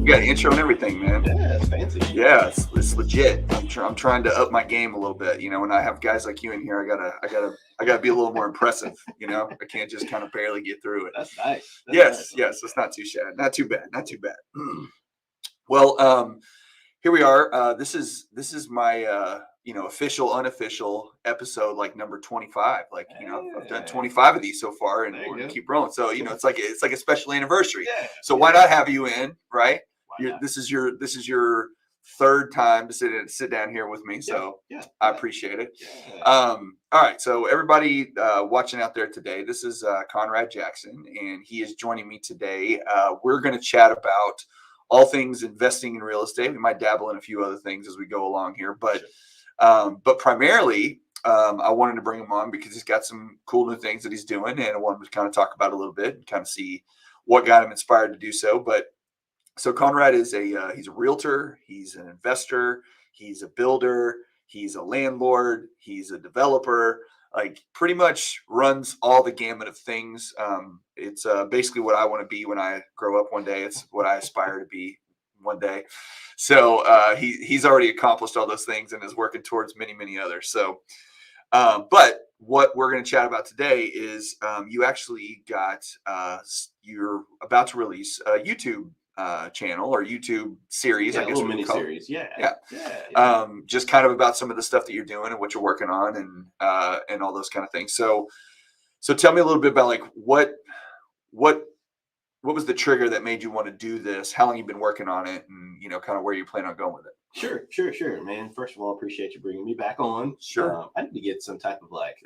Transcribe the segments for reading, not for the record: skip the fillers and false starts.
We got an intro and everything, man. Yeah, it's fancy. Yeah, it's legit. I'm trying to up my game a little bit. You know, when I have guys like you in here, I gotta be a little more impressive. You know, I can't just kind of barely get through it. That's nice. That's Yes, nice. yes, it's not too bad. Not too bad. Not too bad. Well, here we are. This is my official, unofficial episode, like number 25. Like, I've done 25 of these so far, and we're gonna keep rolling. So, it's like a special anniversary. Yeah. So why not have you in, right? Why not? This is your third time to sit down here with me. So I appreciate it. Yeah. All right. So everybody watching out there today, this is Conrad Jackson, and he is joining me today. We're going to chat about all things investing in real estate. We might dabble in a few other things as we go along here, but primarily, I wanted to bring him on because he's got some cool new things that he's doing, and I wanted to kind of talk about it a little bit and kind of see what got him inspired to do so. So Conrad is he's a realtor, he's an investor, he's a builder, he's a landlord, he's a developer, like pretty much runs all the gamut of things. It's basically what I want to be when I grow up one day. It's what I aspire to be one day. So he's already accomplished all those things and is working towards many, many others. So, but what we're going to chat about today is you actually you're about to release a YouTube channel or YouTube series, I guess. A little mini series. Yeah. Just kind of about some of the stuff that you're doing and what you're working on and all those kind of things. So tell me a little bit about like what was the trigger that made you want to do this? How long you've been working on it, and kind of where you plan on going with it? Sure, man. First of all, appreciate you bringing me back on. Sure. I need to get some type of like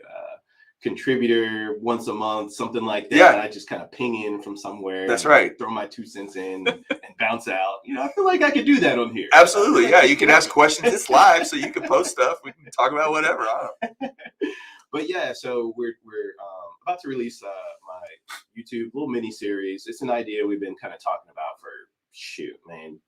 contributor once a month, something like that. Yeah. I just kind of ping in from somewhere. That's right. Throw my 2 cents in and bounce out. I feel like I could do that on here. Absolutely. Yeah. You can ask questions. It's live, so you can post stuff. We can talk about whatever. I don't know. But yeah, so we're about to release my YouTube little mini series. It's an idea we've been kind of talking about for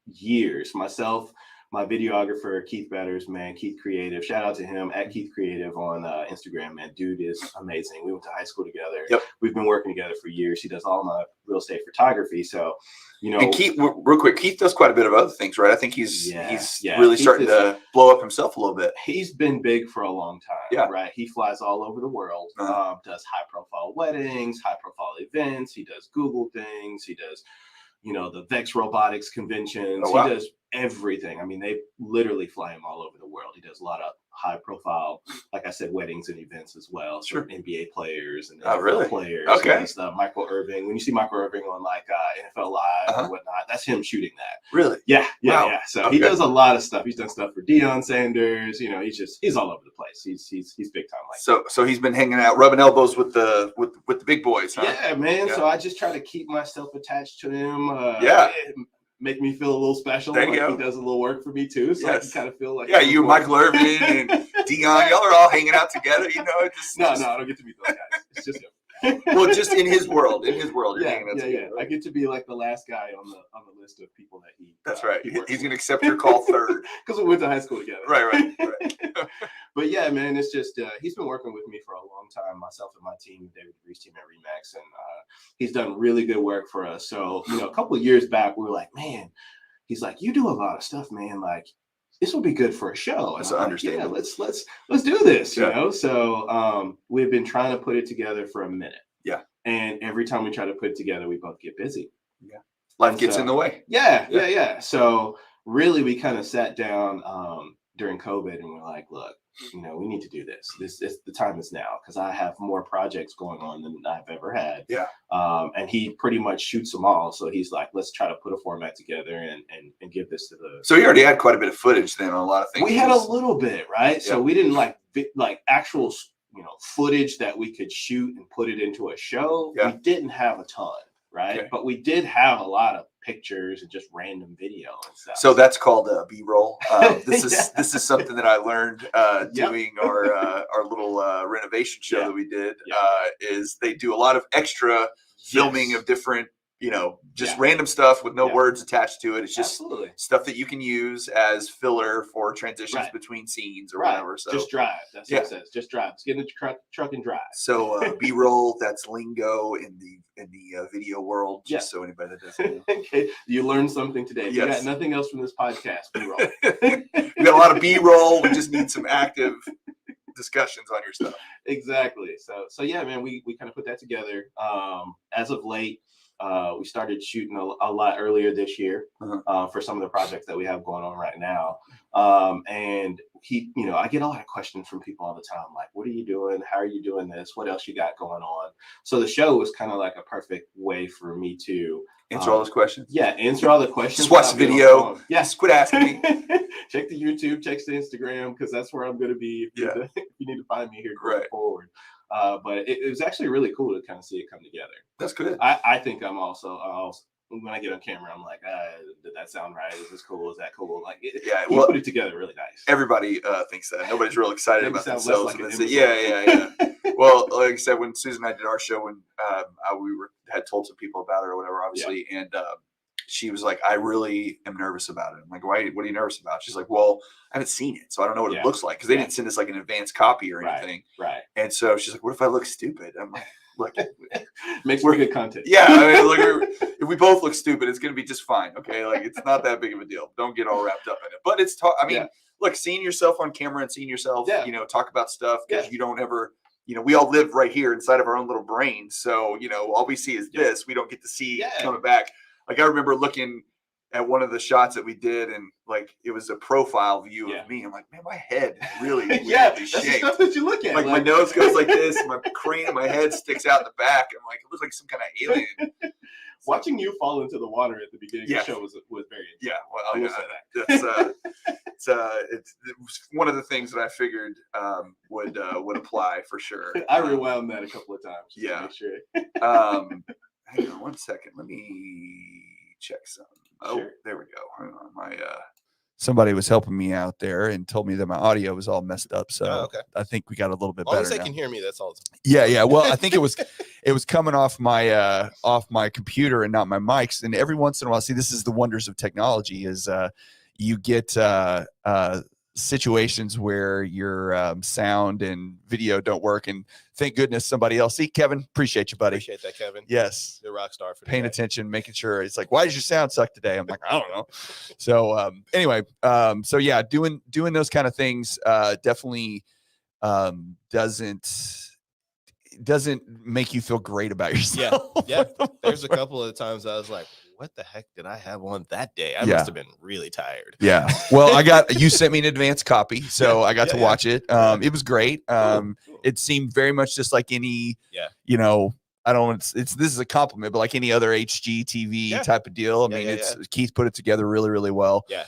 years. Myself, my videographer, Keith Betters, man, Keith Creative. Shout out to him at Keith Creative on Instagram, man. Dude is amazing. We went to high school together. Yep. We've been working together for years. He does all my real estate photography. So, And Keith, real quick, Keith does quite a bit of other things, right? I think he's really Keith starting to blow up himself a little bit. He's been big for a long time. Yeah. Right. He flies all over the world, does high profile weddings, high profile events. He does Google things. He does, the Vex Robotics conventions. Oh, wow. He does everything. I mean, they literally fly him all over the world. He does a lot of high profile, like I said, weddings and events as well. Sure. So NBA players and NFL players. Okay. And stuff. Michael Irving. When you see Michael Irving on like NFL Live and whatnot, that's him shooting that. Really? Yeah. Wow. So he does a lot of stuff. He's done stuff for Deion Sanders. He's all over the place. He's big time like So he's been hanging out, rubbing elbows with the big boys, huh? Yeah, man. Yeah. So I just try to keep myself attached to him. Make me feel a little special. There you go. He does a little work for me too, so I can kind of feel like you, Michael Irvin, and Deion, y'all are all hanging out together. No, I don't get to meet those guys. It's just him. Well, just in his world, you're hanging out together. I get to be like the last guy on the list of people that he. That's right. He's going to accept your call third because we went to high school together. Right. But yeah, man, it's just he's been working with me for a long time. Myself and my team, David Reese team at Remax, and he's done really good work for us. So a couple of years back, we were like, man, he's like, you do a lot of stuff, man. Like, this will be good for a show. That's understandable. Yeah, let's do this. So we've been trying to put it together for a minute. Yeah. And every time we try to put it together, we both get busy. Yeah. Life gets in the way. Yeah. So really, we kind of sat down during COVID and we're like, look, we need to do this. The time is now because I have more projects going on than I've ever had. Yeah. And he pretty much shoots them all. So he's like, let's try to put a format together and give this to the. So he already had quite a bit of footage then on a lot of things. We had a little bit, right? Yeah. So we didn't like actual, footage that we could shoot and put it into a show. Yeah. We didn't have a ton, right? Okay. But we did have a lot of pictures and just random video and stuff. So that's called B-roll. This is something that I learned doing our little renovation show that we did. Is they do a lot of extra filming of different just random stuff with no Yeah. words attached to it. It's just Absolutely. stuff that you can use as filler for transitions between scenes or whatever. So just drive. That's what it says. Just drive. Just get in the truck and drive. So B-roll, that's lingo in the video world. Just so anybody that doesn't know. Okay. You learned something today. Yes. You got nothing else from this podcast. B-roll. We got a lot of B-roll. We just need some active discussions on your stuff. Exactly. So yeah, man, we kind of put that together. As of late, we started shooting a lot earlier this year for some of the projects that we have going on right now. And I get a lot of questions from people all the time, like, what are you doing? How are you doing this? What else you got going on? So the show was kind of like a perfect way for me to answer all those questions. Yeah, answer all the questions. Just watch the video. Yes, quit asking me. Check the YouTube, check the Instagram, because that's where I'm going to be if you need to find me here going forward. But it was actually really cool to kind of see it come together. That's good. I think I'm also when I get on camera, I'm like, did that sound right? Is this cool? Is that cool? Like, you put it together really nice. Everybody thinks that. Nobody's real excited about themselves. Like yeah. Well, like I said, when Susan and I did our show, when had told some people about it or whatever, obviously, and she was like, I really am nervous about it. I'm like, why? What are you nervous about? She's like, well, I haven't seen it, so I don't know what it looks like, because they didn't send us like an advanced copy or anything. Right. And so she's like, what if I look stupid? I'm like, look, makes for good content. Yeah, I mean, look, if we both look stupid, it's going to be just fine. Okay, like, it's not that big of a deal. Don't get all wrapped up in it. But it's, look, seeing yourself on camera and seeing yourself, talk about stuff, because you don't ever, we all live right here inside of our own little brains. So, all we see is this. We don't get to see coming back. Like, I remember looking at one of the shots that we did, and like, it was a profile view of me. I'm like, man, my head really that's the stuff that you look at. Like, my nose goes like this, and my crane of my head sticks out in the back. I'm like, it looks like some kind of alien. Watching you fall into the water at the beginning of the show was very interesting. Yeah, well, I will say that. It's one of the things that I figured would apply for sure. I rewound that a couple of times. Yeah. To make sure. Hang on 1 second. Let me check some. Oh, there we go. Hang on. Somebody was helping me out there and told me that my audio was all messed up. So I think we got a little bit better. As long as they can hear me, that's all. Yeah. Well, I think it was coming off my computer and not my mics. And every once in a while, see, this is the wonders of technology, is you get situations where your sound and video don't work, and thank goodness somebody else. See, Kevin, appreciate you, buddy. Appreciate that, Kevin. Yes, the rock star for paying attention, making sure. It's like, why does your sound suck today? I'm like, I don't know. So anyway, so yeah, doing those kind of things definitely doesn't make you feel great about yourself. Yeah. There's a couple of times I was like, what the heck did I have on that day? I must have been really tired. Yeah. Well, you sent me an advanced copy, so I got to watch it. It was great. Cool. It seemed very much just like any, this is a compliment, but like any other HGTV type of deal. I mean, Keith put it together really, really well. Yeah.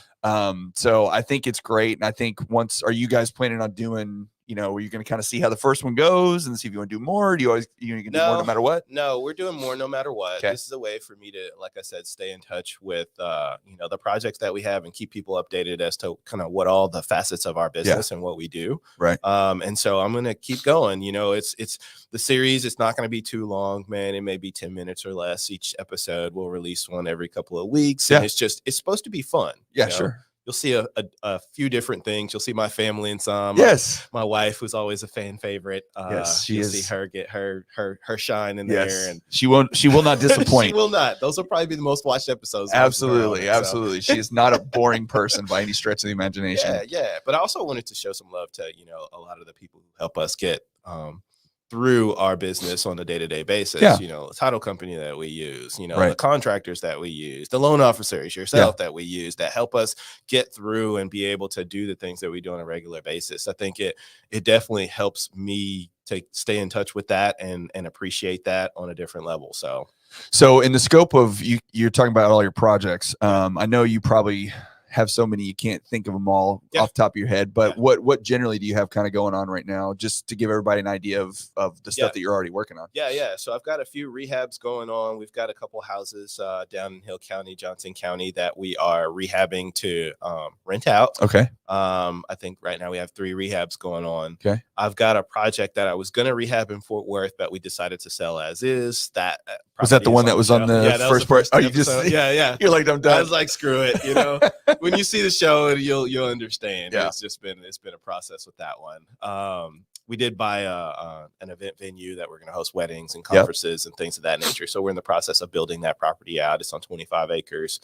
So I think it's great. And I think are you guys planning on doing, were you going to kind of see how the first one goes and see if you want to do more? Or do you always, you can do more no matter what? No, we're doing more no matter what. Okay. This is a way for me to, like I said, stay in touch with, the projects that we have and keep people updated as to kind of what all the facets of our business and what we do. Right. And so I'm going to keep going. It's the series. It's not going to be too long, man. It may be 10 minutes or less. Each episode we'll release one every couple of weeks. And it's supposed to be fun. Yeah, sure. You'll see a few different things. You'll see my family in some. Yes. My wife, who's always a fan favorite. Yes, you'll see her get her shine in there, and she will not disappoint. She will not. Those will probably be the most watched episodes. Absolutely. She is not a boring person by any stretch of the imagination. Yeah. But I also wanted to show some love to a lot of the people who help us get through our business on a day-to-day basis. The title company that we use, the contractors that we use, the loan officers yourself that we use, that help us get through and be able to do the things that we do on a regular basis. I think it definitely helps me to stay in touch with that and appreciate that on a different level. So in the scope of you're talking about all your projects, I know you probably have so many you can't think of them all off the top of your head, but what generally do you have kind of going on right now, just to give everybody an idea of the stuff that you're already working on? So I've got a few rehabs going on. We've got a couple houses down in Hill County, Johnson County, that we are rehabbing to rent out. Okay. I think right now we have 3 rehabs going on. Okay. I've got a project that I was going to rehab in Fort Worth, but we decided to sell as is. That Was that the one that was on the first part? Oh, you episode. just yeah. You're like, I'm done. I was like, screw it. When you see the show, you'll understand. Yeah. It's been a process with that one. We did buy an event venue that we're going to host weddings and conferences and things of that nature. So we're in the process of building that property out. It's on 25 acres.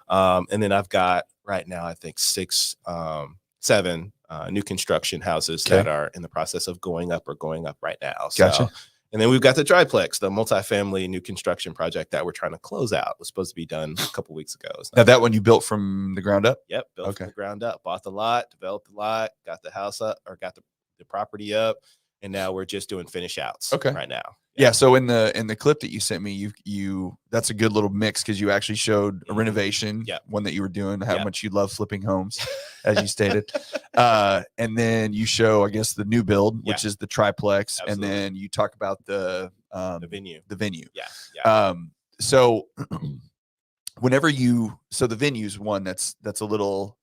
And then I've got right now, I think 7 new construction houses that are in the process of going up right now. Gotcha. So, and then we've got the triplex, the multifamily new construction project that we're trying to close out. It was supposed to be done a couple weeks ago. Now that one you built from the ground up? Yep. Built from the ground up, bought the lot, developed the lot, got the house up, or got the property up. And now we're just doing finish outs right now. Yeah. So in the clip that you sent me, you that's a good little mix because you actually showed a renovation, one that you were doing, how much you love flipping homes, as you stated. And then you show, I guess, the new build, which is the triplex. Absolutely. And then you talk about the venue. Yeah. So whenever so the venue's one that's a little,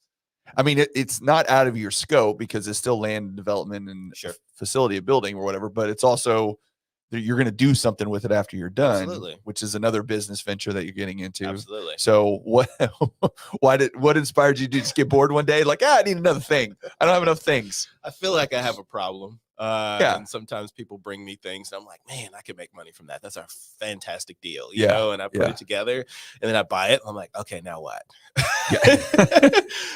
I mean, it's not out of your scope because it's still land development and facility of building or whatever, but it's also you're going to do something with it after you're done, which is another business venture that you're getting into. Absolutely. So what inspired you to just get bored one day? Like, I need another thing. I don't have enough things. I feel like I have a problem. And sometimes people bring me things and I'm like, man, I could make money from that. That's a fantastic deal, you know? And I put it together and then I buy it. I'm like, okay, now what?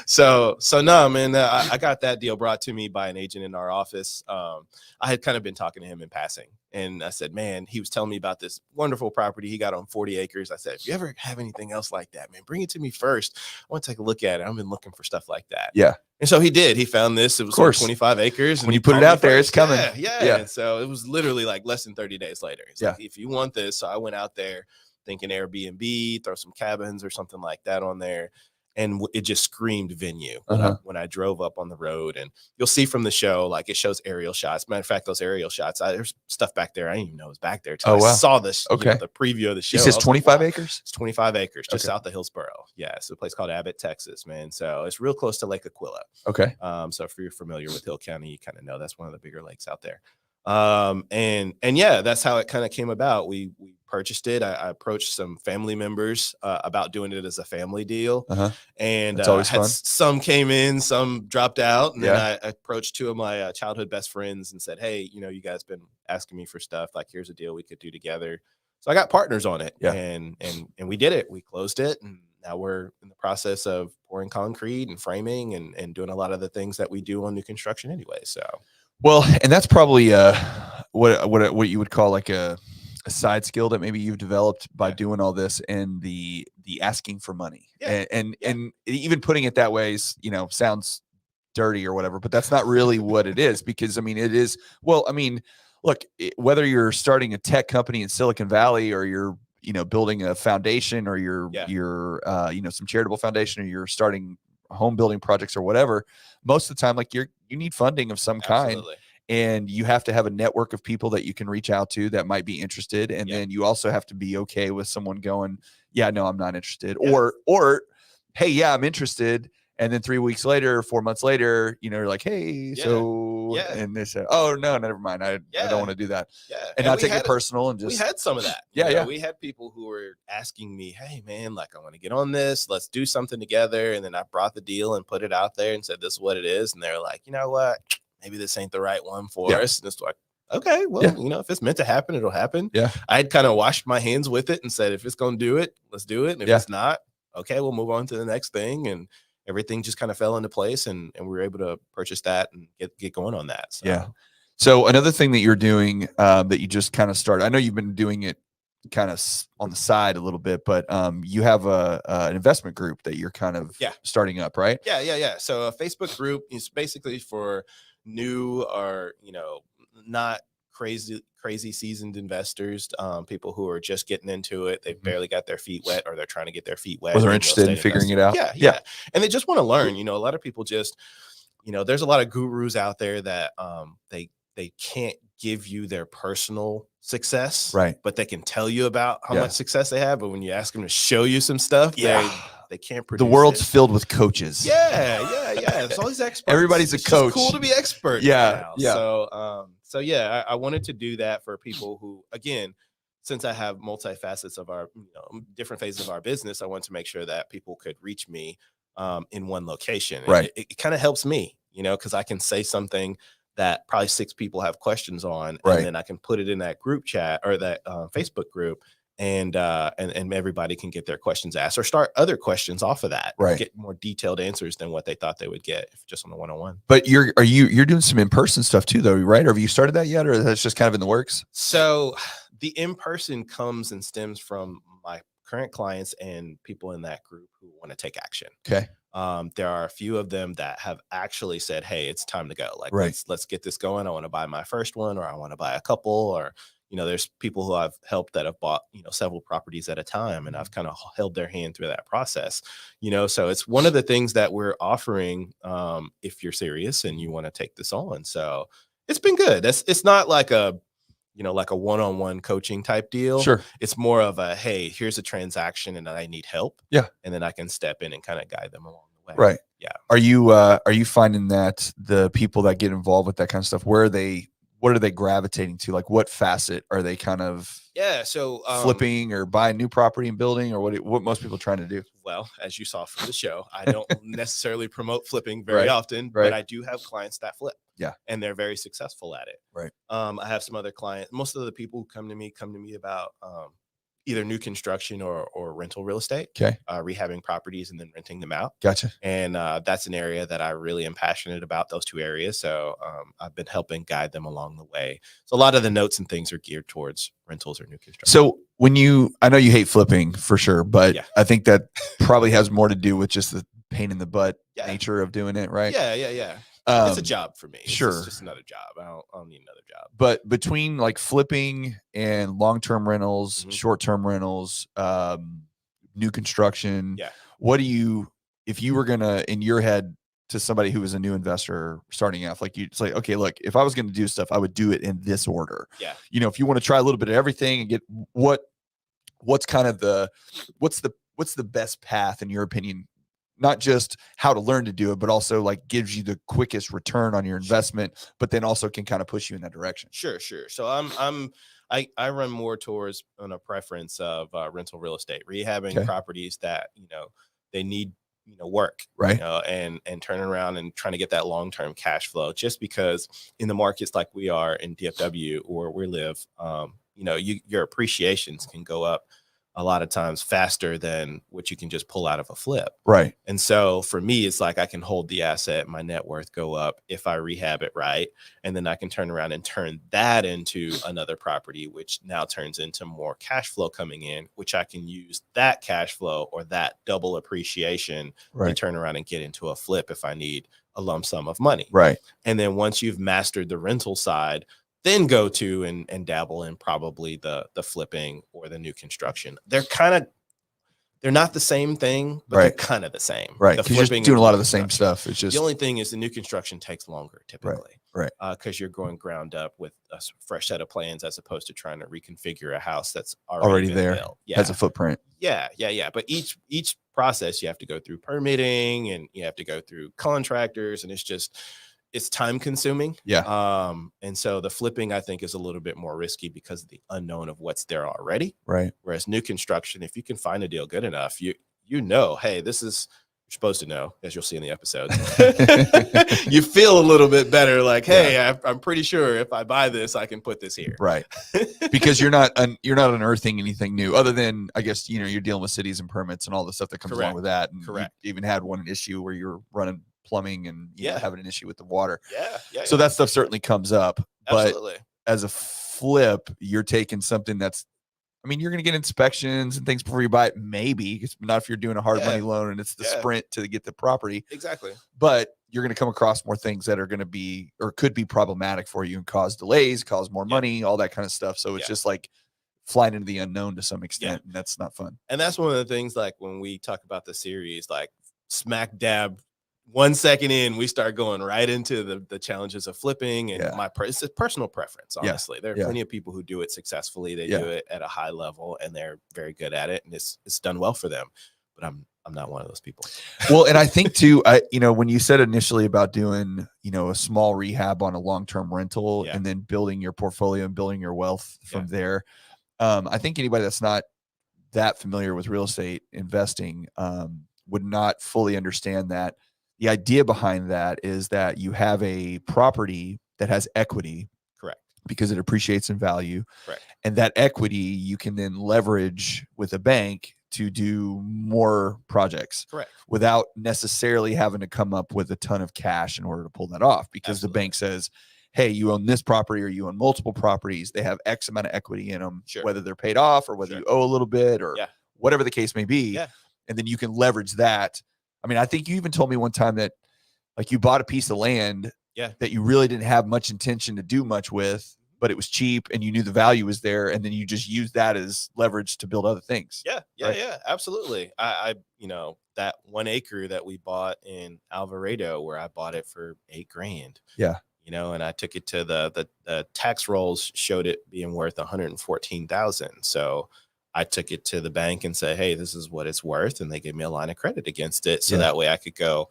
So no, man, I got that deal brought to me by an agent in our office. I had kind of been talking to him in passing and I said, man, he was telling me about this wonderful property he got on 40 acres. I said, if you ever have anything else like that, man, bring it to me first. I want to take a look at it. I've been looking for stuff like that. Yeah. And so he did. He found this. It was like 25 acres. And when you put it out there, it's coming. Yeah. And so it was literally like less than 30 days later. He's like, if you want this. So I went out there thinking Airbnb, throw some cabins or something like that on there. And it just screamed venue when I drove up on the road. And you'll see from the show, like it shows aerial shots. Matter of fact, those aerial shots, there's stuff back there I didn't even know was back there. I saw this, the preview of the show. He says 25 acres? It's 25 acres, just south of Hillsboro. Yeah, it's a place called Abbott, Texas, man. So it's real close to Lake Aquila. Okay. So if you're familiar with Hill County, you kind of know that's one of the bigger lakes out there. And yeah, that's how it kind of came about. We purchased it. I approached some family members about doing it as a family deal, and some came in, some dropped out, and then I approached 2 of my childhood best friends and said, hey, you guys been asking me for stuff, like here's a deal we could do together. So I got partners on it, and we did it. We closed it, and now we're in the process of pouring concrete and framing and doing a lot of the things that we do on new construction anyway. So. Well, and that's probably what you would call like a side skill that maybe you've developed by doing all this, and the asking for money, and even putting it that way is, sounds dirty or whatever, but that's not really what it is, because I mean it is. Well, I mean, look, whether you're starting a tech company in Silicon Valley or you're building a foundation or you're some charitable foundation, or you're starting home building projects or whatever, most of the time, like you need funding of some kind, and you have to have a network of people that you can reach out to that might be interested. And then you also have to be okay with someone going, yeah, no, I'm not interested, or hey, yeah, I'm interested. And then 3 weeks later, 4 months later, you're like, hey, and they say, oh no, never mind. I don't want to do that. Yeah. And not take it personal, and just, we had some of that. We had people who were asking me, hey man, like I want to get on this. Let's do something together. And then I brought the deal and put it out there and said, this is what it is. And they're like, you know what? Maybe this ain't the right one for us. And it's like, okay, well, if it's meant to happen, it'll happen. Yeah. I had kind of washed my hands with it and said, if it's going to do it, let's do it. And if it's not, okay, we'll move on to the next thing. And everything just kind of fell into place, and we were able to purchase that and get going on that. So. Yeah. So another thing that you're doing that you just kind of started, I know you've been doing it kind of on the side a little bit, but you have an investment group that you're kind of starting up, right? Yeah. So a Facebook group is basically for new or, not crazy seasoned investors, people who are just getting into it. They've barely got their feet wet, or they're trying to get their feet wet. Or they're interested in figuring it out. Yeah. And they just want to learn. A lot of people just, there's a lot of gurus out there that they can't give you their personal success, right? But they can tell you about how much success they have. But when you ask them to show you some stuff, they can't produce. The world's filled with coaches. Yeah. There's all these experts. Everybody's a coach. It's cool to be expert. Yeah. So I wanted to do that for people who, again, since I have multifacets of our, different phases of our business, I want to make sure that people could reach me in one location. And Right. it kind of helps me, because I can say something that probably 6 people have questions on, Right. and then I can put it in that group chat or that Facebook group, and everybody can get their questions asked or start other questions off of that. Right. Get more detailed answers than what they thought they would get if just on the one-on-one. But you're doing some in-person stuff too, though, right? Or have you started that yet, or that's just kind of in the works? So the in-person comes and stems from my current clients and people in that group who want to take action. Okay. There are a few of them that have actually said, hey, it's time to go. Like, right. let's get this going. I want to buy my first one, or I want to buy a couple, or, there's people who I've helped that have bought, several properties at a time, and I've kind of held their hand through that process, so it's one of the things that we're offering if you're serious and you want to take this on. So it's been good. It's not like a, like a one-on-one coaching type deal. Sure. It's more of a, hey, here's a transaction and I need help. Yeah. And then I can step in and kind of guide them along the way. Right. Yeah. Are you finding that the people that get involved with that kind of stuff, what are they gravitating to? Like, what facet are they kind of so flipping or buying new property and building, or what most people are trying to do? Well, as you saw from the show, I don't necessarily promote flipping very often, right. but I do have clients that flip. Yeah. And they're very successful at it. Right. I have some other clients. Most of the people who come to me about either new construction or rental real estate. Okay. Rehabbing properties and then renting them out. Gotcha. And that's an area that I really am passionate about, those two areas. So I've been helping guide them along the way. So a lot of the notes and things are geared towards rentals or new construction. So I know you hate flipping for sure, but yeah. I think that probably has more to do with just the pain in the butt nature of doing it, right? Yeah. It's a job for me. Sure. It's just another job. I don't need another job. But between like flipping and long-term rentals, Mm-hmm. short-term rentals, new construction, yeah. If you were gonna, in your head, to somebody who was a new investor starting off, like it's like, okay, look, if I was going to do stuff, I would do it in this order. Yeah. If you want to try a little bit of everything and get what's kind of what's the best path in your opinion, not just how to learn to do it, but also like gives you the quickest return on your investment, but then also can kind of push you in that direction. Sure. So I run more towards on a preference of rental real estate, rehabbing properties that, they need, work, right. And turning around and trying to get that long-term cash flow, just because in the markets like we are in DFW or where we live, your appreciations can go up a lot of times faster than what you can just pull out of a flip. Right. And so for me, it's like I can hold the asset, my net worth go up if I rehab it right. And then I can turn around and turn that into another property, which now turns into more cash flow coming in, which I can use that cash flow or that double appreciation to turn around and get into a flip if I need a lump sum of money. Right. And then once you've mastered the rental side, then go to and dabble in probably the flipping or the new construction. They're not the same thing, but they're kind of the same. Right. Because you're doing a lot of the same stuff. It's just the only thing is the new construction takes longer typically. Right. Because you're going ground up with a fresh set of plans as opposed to trying to reconfigure a house that's already there, built. Has a footprint. Yeah. But each process you have to go through permitting and you have to go through contractors, and it's time consuming. Yeah. And so the flipping, I think, is a little bit more risky because of the unknown of what's there already. Right. Whereas new construction, if you can find a deal good enough, hey, this is, you're supposed to know, as you'll see in the episode. You feel a little bit better, like, hey, I'm pretty sure if I buy this, I can put this here. Right. Because you're not unearthing anything new, other than, I guess, you're dealing with cities and permits and all the stuff that comes along with that. And Correct. You even had one issue where you're running plumbing and having an issue with the water. Yeah. So that stuff certainly comes up. Absolutely. But as a flip, you're taking something that's, you're going to get inspections and things before you buy it. Maybe it's not if you're doing a hard money loan and it's the sprint to get the property. Exactly. But you're going to come across more things that are going to be, or could be problematic for you and cause delays, cause more money, all that kind of stuff. So it's just like flying into the unknown to some extent. And that's not fun. And that's one of the things, like when we talk about the series, like smack dab 1 second in, we start going right into the challenges of flipping, and it's a personal preference. Honestly, there are plenty of people who do it successfully. They do it at a high level, and they're very good at it, and it's done well for them. But I'm not one of those people. Well, and I think too, when you said initially about doing, a small rehab on a long-term rental and then building your portfolio and building your wealth from there, I think anybody that's not that familiar with real estate investing would not fully understand that. The idea behind that is that you have a property that has equity. Correct. Because it appreciates in value. Correct. And that equity you can then leverage with a bank to do more projects. Correct. Without necessarily having to come up with a ton of cash in order to pull that off, because Absolutely. the bank says, hey, you own this property or you own multiple properties. They have X amount of equity in them, Sure. whether they're paid off or whether Sure. you owe a little bit or Yeah. whatever the case may be. Yeah. And then you can leverage that. I mean, I think you even told me one time that like you bought a piece of land that you really didn't have much intention to do much with, but it was cheap and you knew the value was there. And then you just used that as leverage to build other things. Yeah. Yeah. Right? Yeah. Absolutely. I, that 1 acre that we bought in Alvarado, where I bought it for $8,000. Yeah. And I took it to the tax rolls showed it being worth $114,000. So I took it to the bank and said, hey, this is what it's worth. And they gave me a line of credit against it. So that way I could go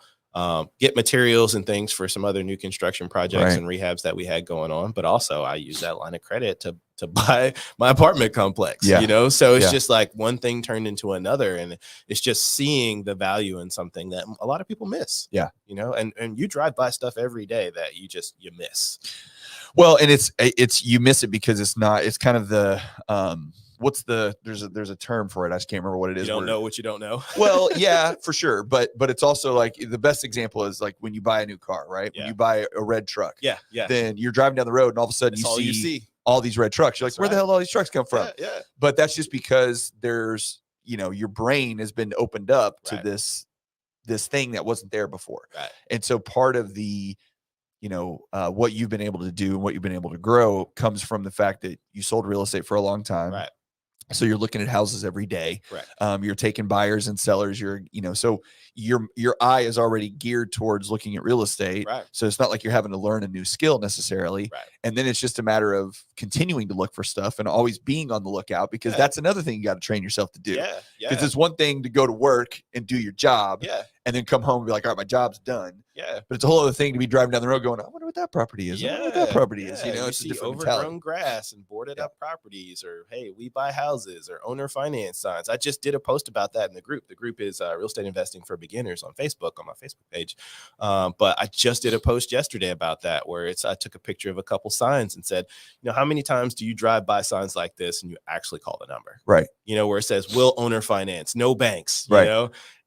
get materials and things for some other new construction projects and rehabs that we had going on. But also I use that line of credit to buy my apartment complex, so it's just like one thing turned into another. And it's just seeing the value in something that a lot of people miss. Yeah. And you drive by stuff every day that you miss. Well, and it's, you miss it because it's kind of the, there's a term for it. I just can't remember what it is. You don't know what you don't know. Well, yeah, for sure. But it's also like the best example is like when you buy a new car, right? When you buy a red truck, then you're driving down the road and all of a sudden you see all these red trucks. You're like, where the hell do all these trucks come from? Yeah. But that's just because there's, your brain has been opened up to this thing that wasn't there before. Right. And so part of the, what you've been able to do and what you've been able to grow comes from the fact that you sold real estate for a long time. Right. So you're looking at houses every day. Right. You're taking buyers and sellers. So your eye is already geared towards looking at real estate. Right. So it's not like you're having to learn a new skill necessarily. Right. And then it's just a matter of continuing to look for stuff and always being on the lookout, because that's another thing you got to train yourself to do. Yeah. Because it's one thing to go to work and do your job. Yeah. And then come home and be like, all right, my job's done. Yeah. But it's a whole other thing to be driving down the road going, I wonder what that property is. I wonder what that property is. You It's a see different overgrown mentality. grass and boarded up properties, or hey, we buy houses, or owner finance signs. I just did a post about that in the group. The group is Real Estate Investing for Beginners on Facebook, on my Facebook page. But I just did a post yesterday about that, where I took a picture of a couple signs and said, how many times do you drive by signs like this and you actually call the number? Right. Where it says will owner finance, no banks, Right.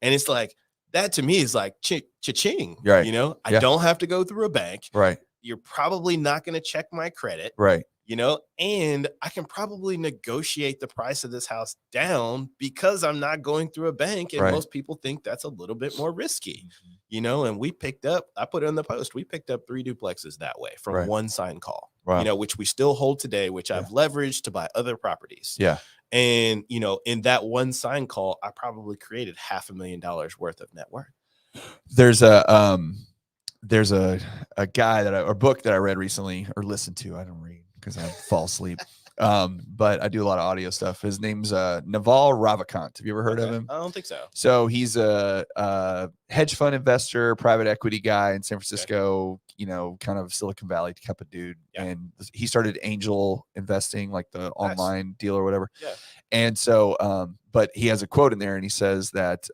And it's like, that to me is like cha-ching, right. I don't have to go through a bank. Right. You're probably not going to check my credit. Right. And I can probably negotiate the price of this house down because I'm not going through a bank. And most people think that's a little bit more risky, and we picked up, I put it in the post, we picked up 3 duplexes that way from one sign call, which we still hold today, which I've leveraged to buy other properties. Yeah. And, in that one sign call, I probably created $500,000 worth of net worth. There's a guy or book that I read recently, or listened to. I don't read because I fall asleep. But I do a lot of audio stuff. His name's Naval Ravikant. Have you ever heard of him? I don't think so. So he's a hedge fund investor, private equity guy in San Francisco, kind of Silicon Valley type of dude. Yeah. And he started angel investing, like the online deal or whatever. Yeah. And so, but he has a quote in there and he says that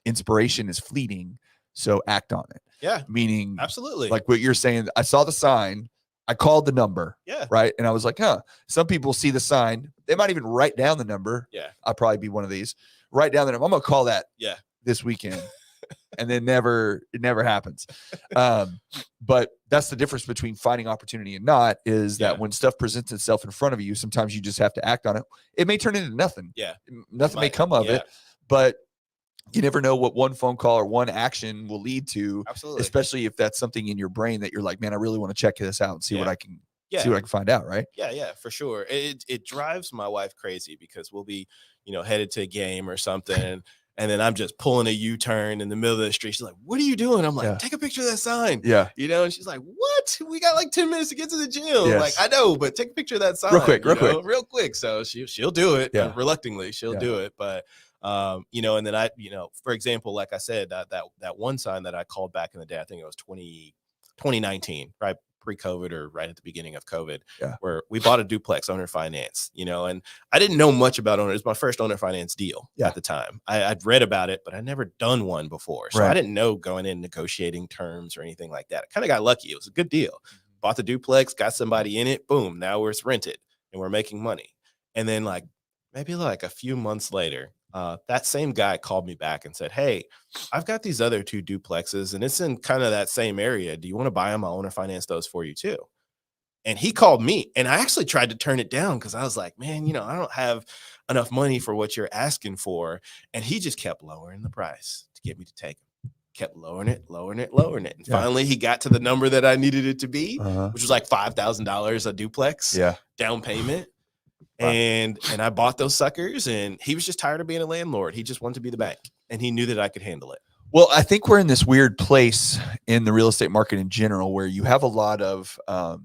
inspiration is fleeting, so act on it. Yeah. Meaning, absolutely, like what you're saying, I saw the sign, I called the number. Yeah. Right. And I was like, some people see the sign. They might even write down the number. Yeah. I'll probably be one of these. Write down the number. I'm going to call that this weekend. And then it never happens. But that's the difference between finding opportunity and not, is that when stuff presents itself in front of you, sometimes you just have to act on it. It may turn into nothing. Yeah. Nothing may come of it, but you never know what one phone call or one action will lead to. Absolutely. Especially if that's something in your brain that you're like, man, I really want to check this out and see what I can see what I can find out. Right. Yeah, for sure. It drives my wife crazy because we'll be, headed to a game or something. And then I'm just pulling a U-turn in the middle of the street. She's like, what are you doing? I'm like, take a picture of that sign. Yeah. And she's like, what? We got like 10 minutes to get to the gym. Yes. Like, I know, but take a picture of that sign. Real quick. So she'll do it. Yeah. Reluctantly, she'll do it. But, and then for example, like I said, that one sign that I called back in the day, I think it was 2019, right? pre-COVID or right at the beginning of COVID, Yeah. where we bought a duplex owner finance, you know, and I didn't know much about owner. It was my first owner finance deal at the time. I'd read about it, but I'd never done one before. So I didn't know going in negotiating terms or anything like that. I kind of got lucky. It was a good deal. Bought the duplex, got somebody in it. Boom. Now it's rented and we're making money. And then maybe a few months later, that same guy called me back and said, hey, I've got these other 2 duplexes and it's in kind of that same area. Do you want to buy them? I'll owner finance those for you too. And he called me and I actually tried to turn it down because I was like, man, you know, I don't have enough money for what you're asking for. And he just kept lowering the price to get me to take him. Kept lowering it. And finally he got to the number that I needed it to be, which was like $5,000 a duplex down payment. And I bought those suckers and he was just tired of being a landlord. He just wanted to be the bank and he knew that I could handle it. Well, I think we're in this weird place in the real estate market in general, where you have a lot of, I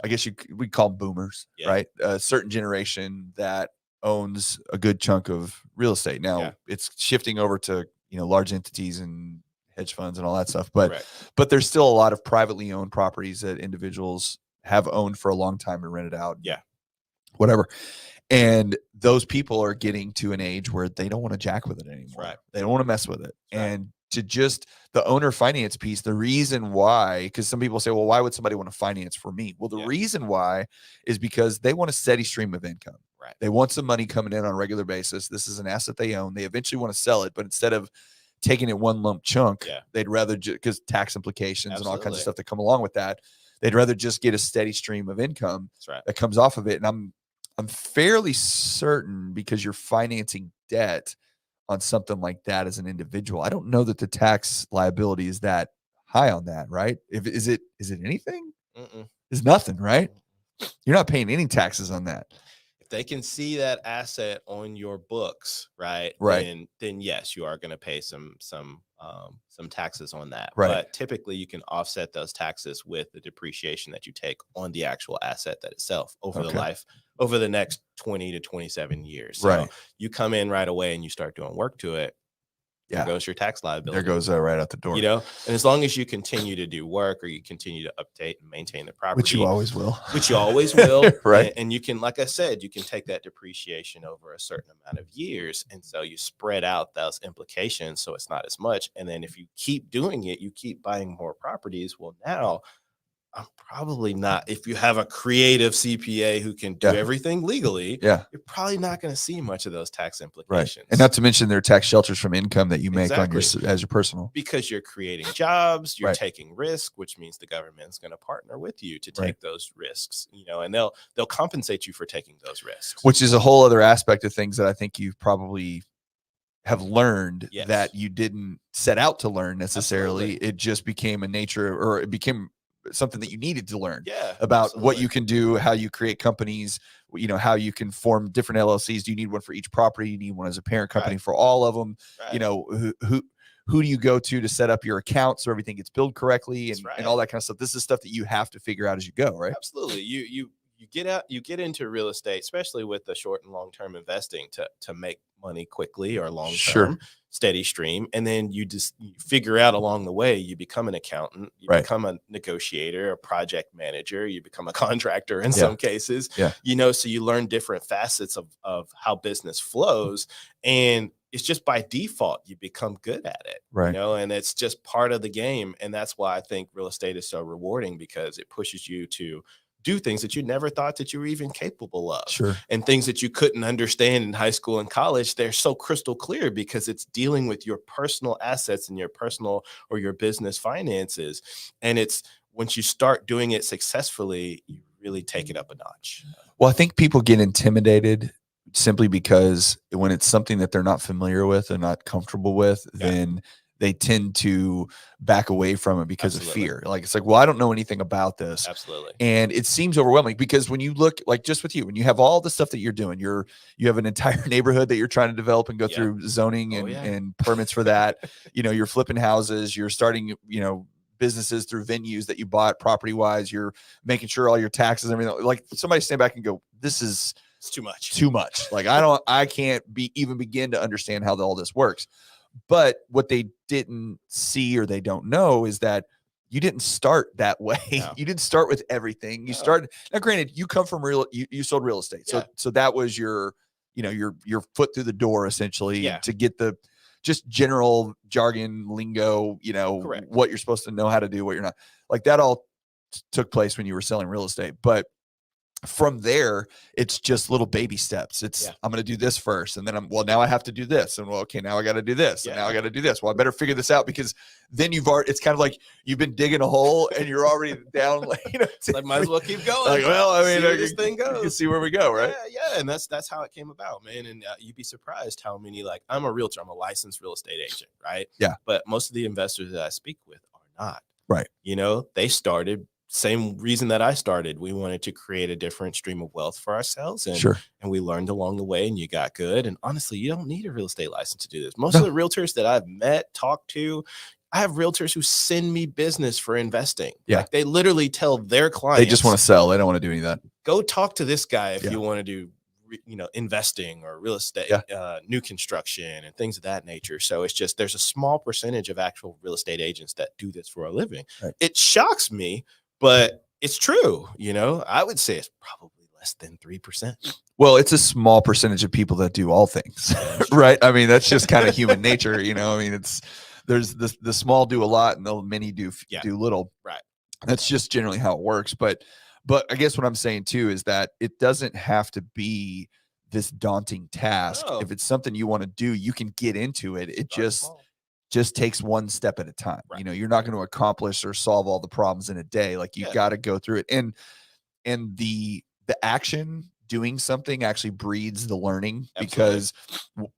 guess we call them boomers, right? A certain generation that owns a good chunk of real estate. Now it's shifting over to, you know, large entities and hedge funds and all that stuff. But there's still a lot of privately owned properties that individuals have owned for a long time and rented out. Whatever. And those people are getting to an age where they don't want to jack with it anymore. They don't want to mess with it. And to just the owner finance piece, the reason why, because some people say, well, why would somebody want to finance for me? Well, the reason why is because they want a steady stream of income. They want some money coming in on a regular basis. This is an asset they own. They eventually want to sell it, but instead of taking it one lump chunk, they'd rather because tax implications and all kinds of stuff that come along with that, they'd rather just get a steady stream of income that comes off of it. And I'm fairly certain, because you're financing debt on something like that as an individual, I don't know that the tax liability is that high on that, right? Is it anything? It's nothing, right? You're not paying any taxes on that. If they can see that asset on your books, right? Then yes, you are going to pay some taxes on that. But typically you can offset those taxes with the depreciation that you take on the actual asset that itself over the next 20 to 27 years. So you come in right away and you start doing work to it. There goes your tax liability. There goes right out the door. You know, and as long as you continue to do work or you continue to update and maintain the property, which you always will, and you can, like I said, you can take that depreciation over a certain amount of years, and so you spread out those implications, so it's not as much. And then if you keep doing it, you keep buying more properties. Well, now I'm probably not, if you have a creative CPA who can do everything legally, you're probably not going to see much of those tax implications. And not to mention there are tax shelters from income that you make on as your personal. Because you're creating jobs, you're taking risk, which means the government's going to partner with you to take those risks, you know, and they'll compensate you for taking those risks. Which is a whole other aspect of things that I think you probably have learned that you didn't set out to learn necessarily. It just became a nature, or it became something that you needed to learn about what you can do, how you create companies, you know, how you can form different LLCs. Do you need one for each property? You need one as a parent company for all of them. You know, who do you go to set up your account so everything gets billed correctly and all that kind of stuff. This is stuff that you have to figure out as you go, right? Absolutely. You get into real estate, especially with the short and long-term investing, to make money quickly or long-term, steady stream. And then you figure out along the way, you become an accountant, you become a negotiator, a project manager, you become a contractor in some cases, you know, so you learn different facets of how business flows. And it's just by default, you become good at it, you know, and it's just part of the game. And that's why I think real estate is so rewarding, because it pushes you to do things that you never thought that you were even capable of. And things that you couldn't understand in high school and college, they're so crystal clear, because it's dealing with your personal assets and your personal or your business finances. And it's once you start doing it successfully, you really take it up a notch. Well, I think people get intimidated simply because when it's something that they're not familiar with and not comfortable with, then they tend to back away from it because of fear. Like, it's like, well, I don't know anything about this. And it seems overwhelming, because when you look, like, just with you, when you have all the stuff that you're doing, you have an entire neighborhood that you're trying to develop and go through zoning and permits for that. You know, you're flipping houses, you're starting, you know, businesses through venues that you bought property wise, you're making sure all your taxes and everything. Like, somebody stand back and go, it's too much. Like, I can't even begin to understand how all this works. But what they didn't see, or they don't know, is that you didn't start that way. No. You didn't start with everything. You started, now granted, you come from you sold real estate. So that was your, your foot through the door essentially to get the just general jargon lingo, Correct. what you're supposed to know how to do, what you're not. Like that all took place when you were selling real estate. But from there, it's just little baby steps. It's I'm going to do this first, and then now I have to do this, and okay, now I got to do this, and now I got to do this. Well, I better figure this out, because then it's kind of like you've been digging a hole and you're already down. Like, might as well keep going. Like, well, I mean, where this thing goes. You can see where we go, right? Yeah, and that's how it came about, man. And you'd be surprised how many, I'm a realtor, I'm a licensed real estate agent, right? Yeah. But most of the investors that I speak with are not. Right. They started. Same reason that I started. We wanted to create a different stream of wealth for ourselves. And, and we learned along the way, and you got good. And honestly, you don't need a real estate license to do this. Most of the realtors that I've met, talked to, I have realtors who send me business for investing. Yeah. Like, they literally tell their clients. They just want to sell. They don't want to do any of that. Go talk to this guy if you want to do, investing or real estate, new construction and things of that nature. So it's just, there's a small percentage of actual real estate agents that do this for a living. Right. It shocks me, but it's true. I would say it's probably less than 3%. Well, it's a small percentage of people that do all things, right? I mean, that's just kind of human nature. I mean, there's the small do a lot and the many do little. Right. That's just generally how it works. But I guess what I'm saying too is that it doesn't have to be this daunting task. If it's something you want to do, you can get into it. It just takes one step at a time. Right. You're not going to accomplish or solve all the problems in a day. Like, you got to go through it. And the action, doing something, actually breeds the learning. Absolutely. Because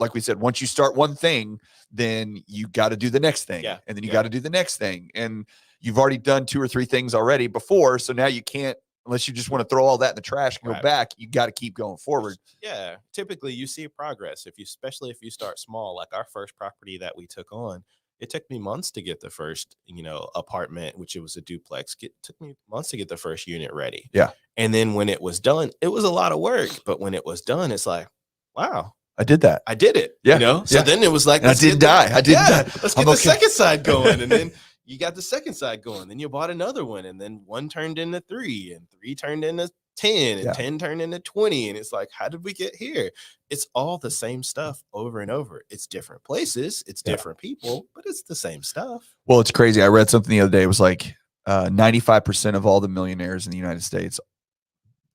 like we said, once you start one thing, then you got to do the next thing. And then you got to do the next thing. And you've already done 2 or 3 things already before. So now you can't, unless you just want to throw all that in the trash and go back, you got to keep going forward. Yeah. Typically you see progress especially if you start small. Like our first property that we took on, it took me months to get the first, apartment, which it was a duplex. It took me months to get the first unit ready. Yeah. And then when it was done, it was a lot of work, but when it was done, it's like, wow, I did that. I did it. Yeah. So then it was like, I didn't die. I didn't die. Let's get the second side going. And then you got the second side going. Then you bought another one. And then 1 turned into 3, and 3 turned into 10, and 10 turned into 20. And it's like, how did we get here? It's all the same stuff over and over. It's different places. It's different people, but it's the same stuff. Well, it's crazy. I read something the other day. It was like 95% of all the millionaires in the United States,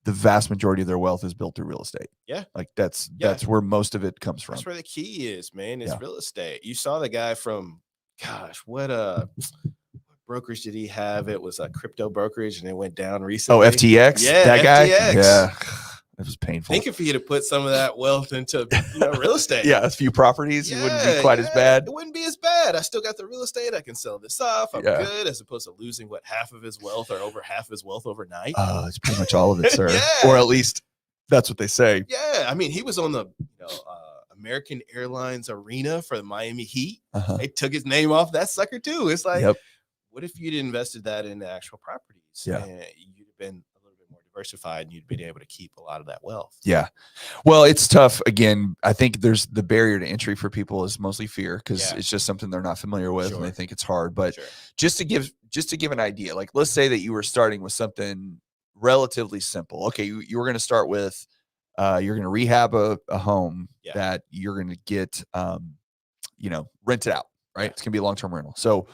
the vast majority of their wealth is built through real estate. Yeah. Like that's where most of it comes from. That's where the key is, man. It's real estate. You saw the guy from, what brokerage did he have? It was a crypto brokerage, and it went down recently. Oh, FTX? Yeah, that guy? FTX. Yeah. It was painful. Think if he had put some of that wealth into real estate. A few properties, it wouldn't be quite as bad. It wouldn't be as bad. I still got the real estate. I can sell this off. I'm good, as opposed to losing half of his wealth or over half of his wealth overnight. It's pretty much all of it, sir. Or at least that's what they say. Yeah. I mean, he was on the American Airlines arena for the Miami Heat. They took his name off that sucker too. It's like, what if you'd invested that in the actual properties? Yeah. And you'd have been a little bit more diversified, and you'd been able to keep a lot of that wealth. Yeah. Well, it's tough. Again, I think there's the barrier to entry for people is mostly fear, because it's just something they're not familiar with and they think it's hard. But just to give an idea, like, let's say that you were starting with something relatively simple. Okay, you were going to start with you're going to rehab a home that you're going to get rented out, right? It's going to be a long-term rental. So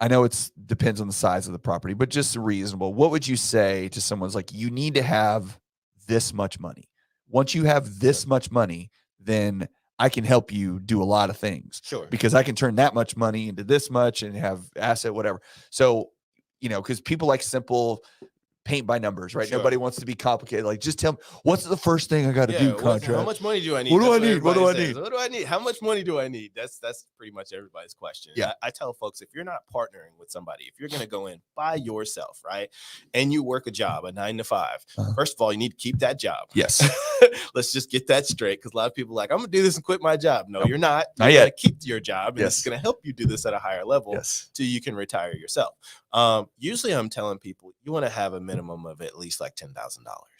I know it depends on the size of the property, but just reasonable. What would you say to someone's like, you need to have this much money. Once you have this much money, then I can help you do a lot of things. Sure. Because I can turn that much money into this much and have asset, whatever. So, because people like simple paint by numbers, right? Nobody wants to be complicated. Like, just tell me, what's the first thing I got to do, Conrad? How much money do I need? What do I need? What do I need? What do I need? How much money do I need? That's pretty much everybody's question. Yeah. I tell folks, if you're not partnering with somebody, if you're going to go in by yourself, right, and you work a job, a 9 to 5, first of all, you need to keep that job. Yes. Let's just get that straight, because a lot of people are like, I'm going to do this and quit my job. No, you're not. Not You're yet. going to keep your job, and it's going to help you do this at a higher level so you can retire yourself. Usually I'm telling people you want to have a minimum of at least like $10,000.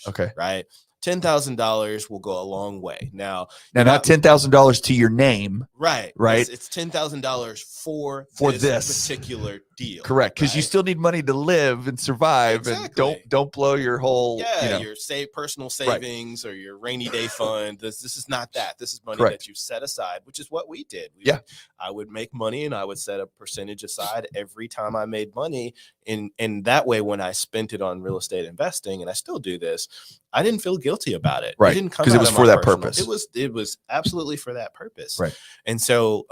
Okay. Right. $10,000 will go a long way. Now not $10,000 to your name. Right. It's $10,000 for this particular deal. Correct. Because you still need money to live and survive. Exactly. And don't blow your whole, your personal savings or your rainy day fund. This is not that. This is money that you set aside, which is what we did. I would make money and I would set a percentage aside every time I made money. And that way, when I spent it on real estate investing, and I still do this, I didn't feel guilty about it. Right. It didn't come because it was for that purpose. It was absolutely for that purpose. Right. And so,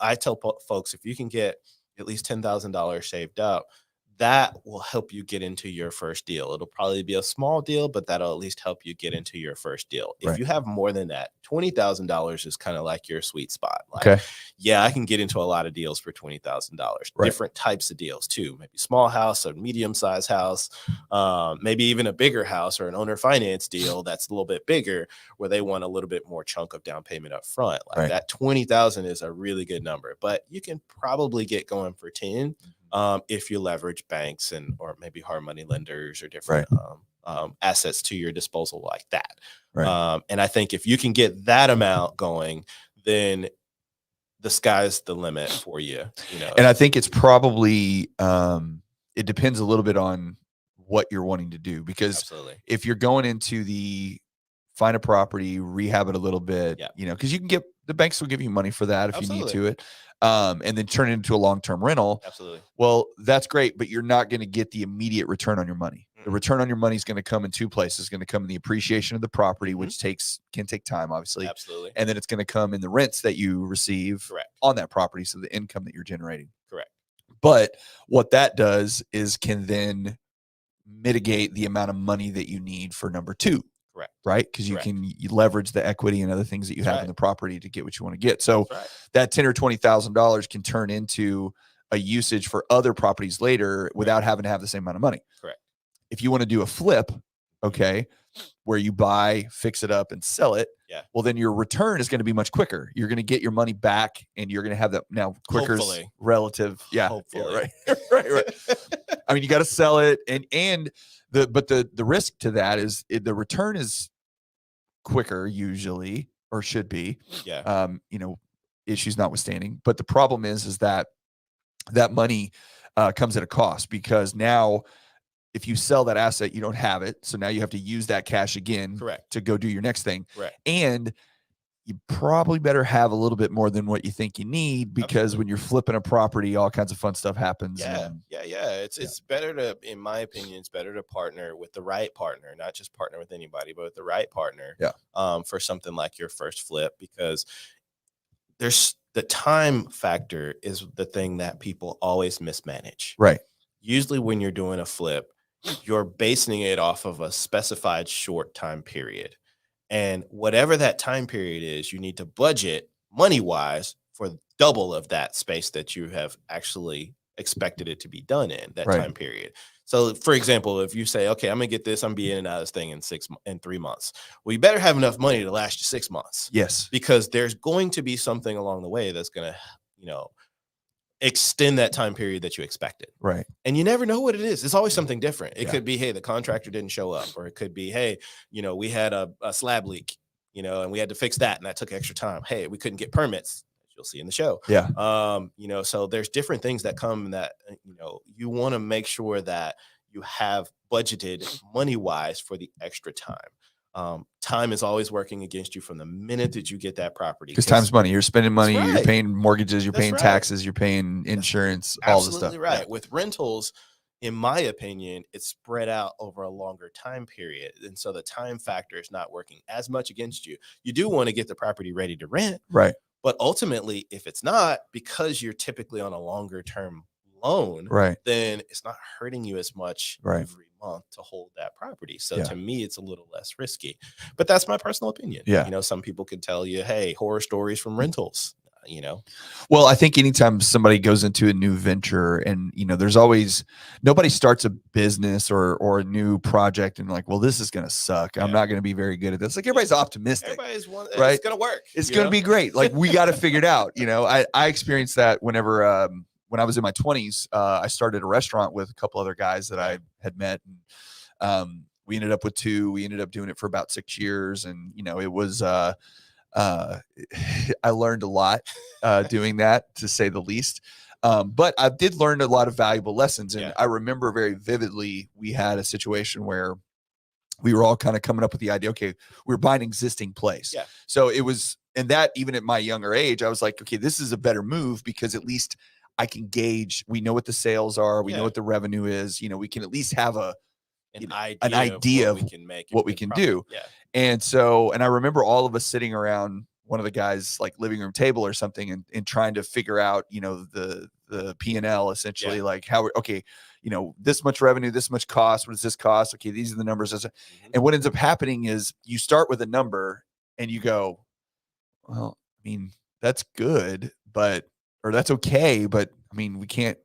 I tell folks, if you can get at least $10,000 saved up, that will help you get into your first deal. It'll probably be a small deal, but that'll at least help you get into your first deal. If you have more than that, $20,000 is kind of like your sweet spot. Like, yeah, I can get into a lot of deals for $20,000. Different types of deals too. Maybe small house, a medium-sized house, maybe even a bigger house or an owner finance deal that's a little bit bigger, where they want a little bit more chunk of down payment up front. Like that 20,000 is a really good number, but you can probably get going for 10. If you leverage banks or maybe hard money lenders or different assets to your disposal like that. And I think if you can get that amount going, then the sky's the limit for you. And I think it's probably it depends a little bit on what you're wanting to do, because if you're going into find a property, rehab it a little bit, because you can get, the banks will give you money for that if you need to it. And then turn it into a long-term rental. Well, that's great, but you're not going to get the immediate return on your money. The return on your money is going to come in two places. It's going to come in the appreciation of the property, which can take time, obviously. And then it's going to come in the rents that you receive on that property. So the income that you're generating. But what that does is can then mitigate the amount of money that you need for number two. Right. Because you leverage the equity and other things that you have in the property to get what you want to get. So that $10,000 or $20,000 can turn into a usage for other properties later without having to have the same amount of money. If you want to do a flip, where you buy, fix it up and sell it, well, then your return is going to be much quicker. You're going to get your money back and you're going to have that now quicker relative. Right. I mean, you got to sell it and the risk to that is the return is quicker usually, or should be, issues notwithstanding. But the problem is that money comes at a cost, because now if you sell that asset, you don't have it. So now you have to use that cash again to go do your next thing. And you probably better have a little bit more than what you think you need, because when you're flipping a property, all kinds of fun stuff happens. It's better to, in my opinion, it's better to partner with the right partner, not just partner with anybody, but with the right partner for something like your first flip, because there's the time factor is the thing that people always mismanage. Usually when you're doing a flip, you're basing it off of a specified short time period. And whatever that time period is, you need to budget money-wise for double of that space that you have actually expected it to be done in that time period. So, for example, if you say, okay, I'm going to get this, I'm being in and out of this thing in 3 months. Well, you better have enough money to last you 6 months. Because there's going to be something along the way that's going to, extend that time period that you expected. And you never know what it is. It's always something different. It could be, hey, the contractor didn't show up, or it could be, hey, we had a slab leak, and we had to fix that, and that took extra time. Hey, we couldn't get permits. You'll see in the show. So there's different things that come that, you want to make sure that you have budgeted money-wise for the extra time. Time is always working against you from the minute that you get that property, because time's money. You're spending money, you're paying mortgages, you're paying taxes, you're paying insurance, all the stuff. With rentals, in my opinion, it's spread out over a longer time period, and so the time factor is not working as much against you. You do want to get the property ready to rent, but ultimately, if it's not, because you're typically on a longer term loan, then it's not hurting you as much every month to hold that property. So to me, it's a little less risky, but that's my personal opinion. Some people could tell you, hey, horror stories from rentals, Well, I think anytime somebody goes into a new venture and, there's always, nobody starts a business or a new project and like, well, this is going to suck. I'm not going to be very good at this. Like everybody's optimistic, it's going to work. It's going to be great. Like we got to figure it out. I experienced that whenever, when I was in my 20s, I started a restaurant with a couple other guys that I had met. And We ended up with 2. We ended up doing it for about 6 years, and it was I learned a lot doing that, to say the least. But I did learn a lot of valuable lessons, and I remember very vividly we had a situation where we were all kind of coming up with the idea, okay, we were buying an existing place. Yeah. So it was, and that even at my younger age, I was like, okay, this is a better move, because at least I can gauge, we know what the sales are, we know what the revenue is, we can at least have an idea of what we can do. Yeah. And so, and I remember all of us sitting around one of the guys' like living room table or something, and trying to figure out, the P&L essentially, like how, okay, this much revenue, this much cost, what does this cost? Okay, these are the numbers. And what ends up happening is you start with a number and you go, well, I mean, that's good, or that's okay, but I mean, we can't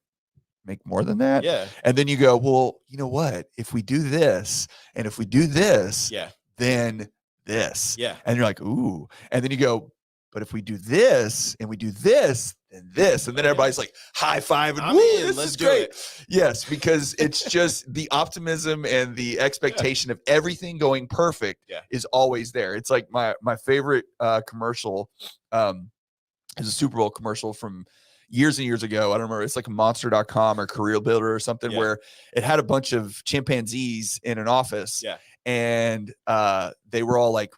make more than that. Yeah. And then you go, well, you know what? If we do this, and if we do this, then this. Yeah. And you're like, ooh. And then you go, but if we do this and we do this and this, and then everybody's like high five and this is great. Yes, because it's just the optimism and the expectation of everything going perfect is always there. It's like my favorite commercial is a Super Bowl commercial from years and years ago. I don't remember. It's like monster.com or Career Builder or something, where it had a bunch of chimpanzees in an office. Yeah. And they were all like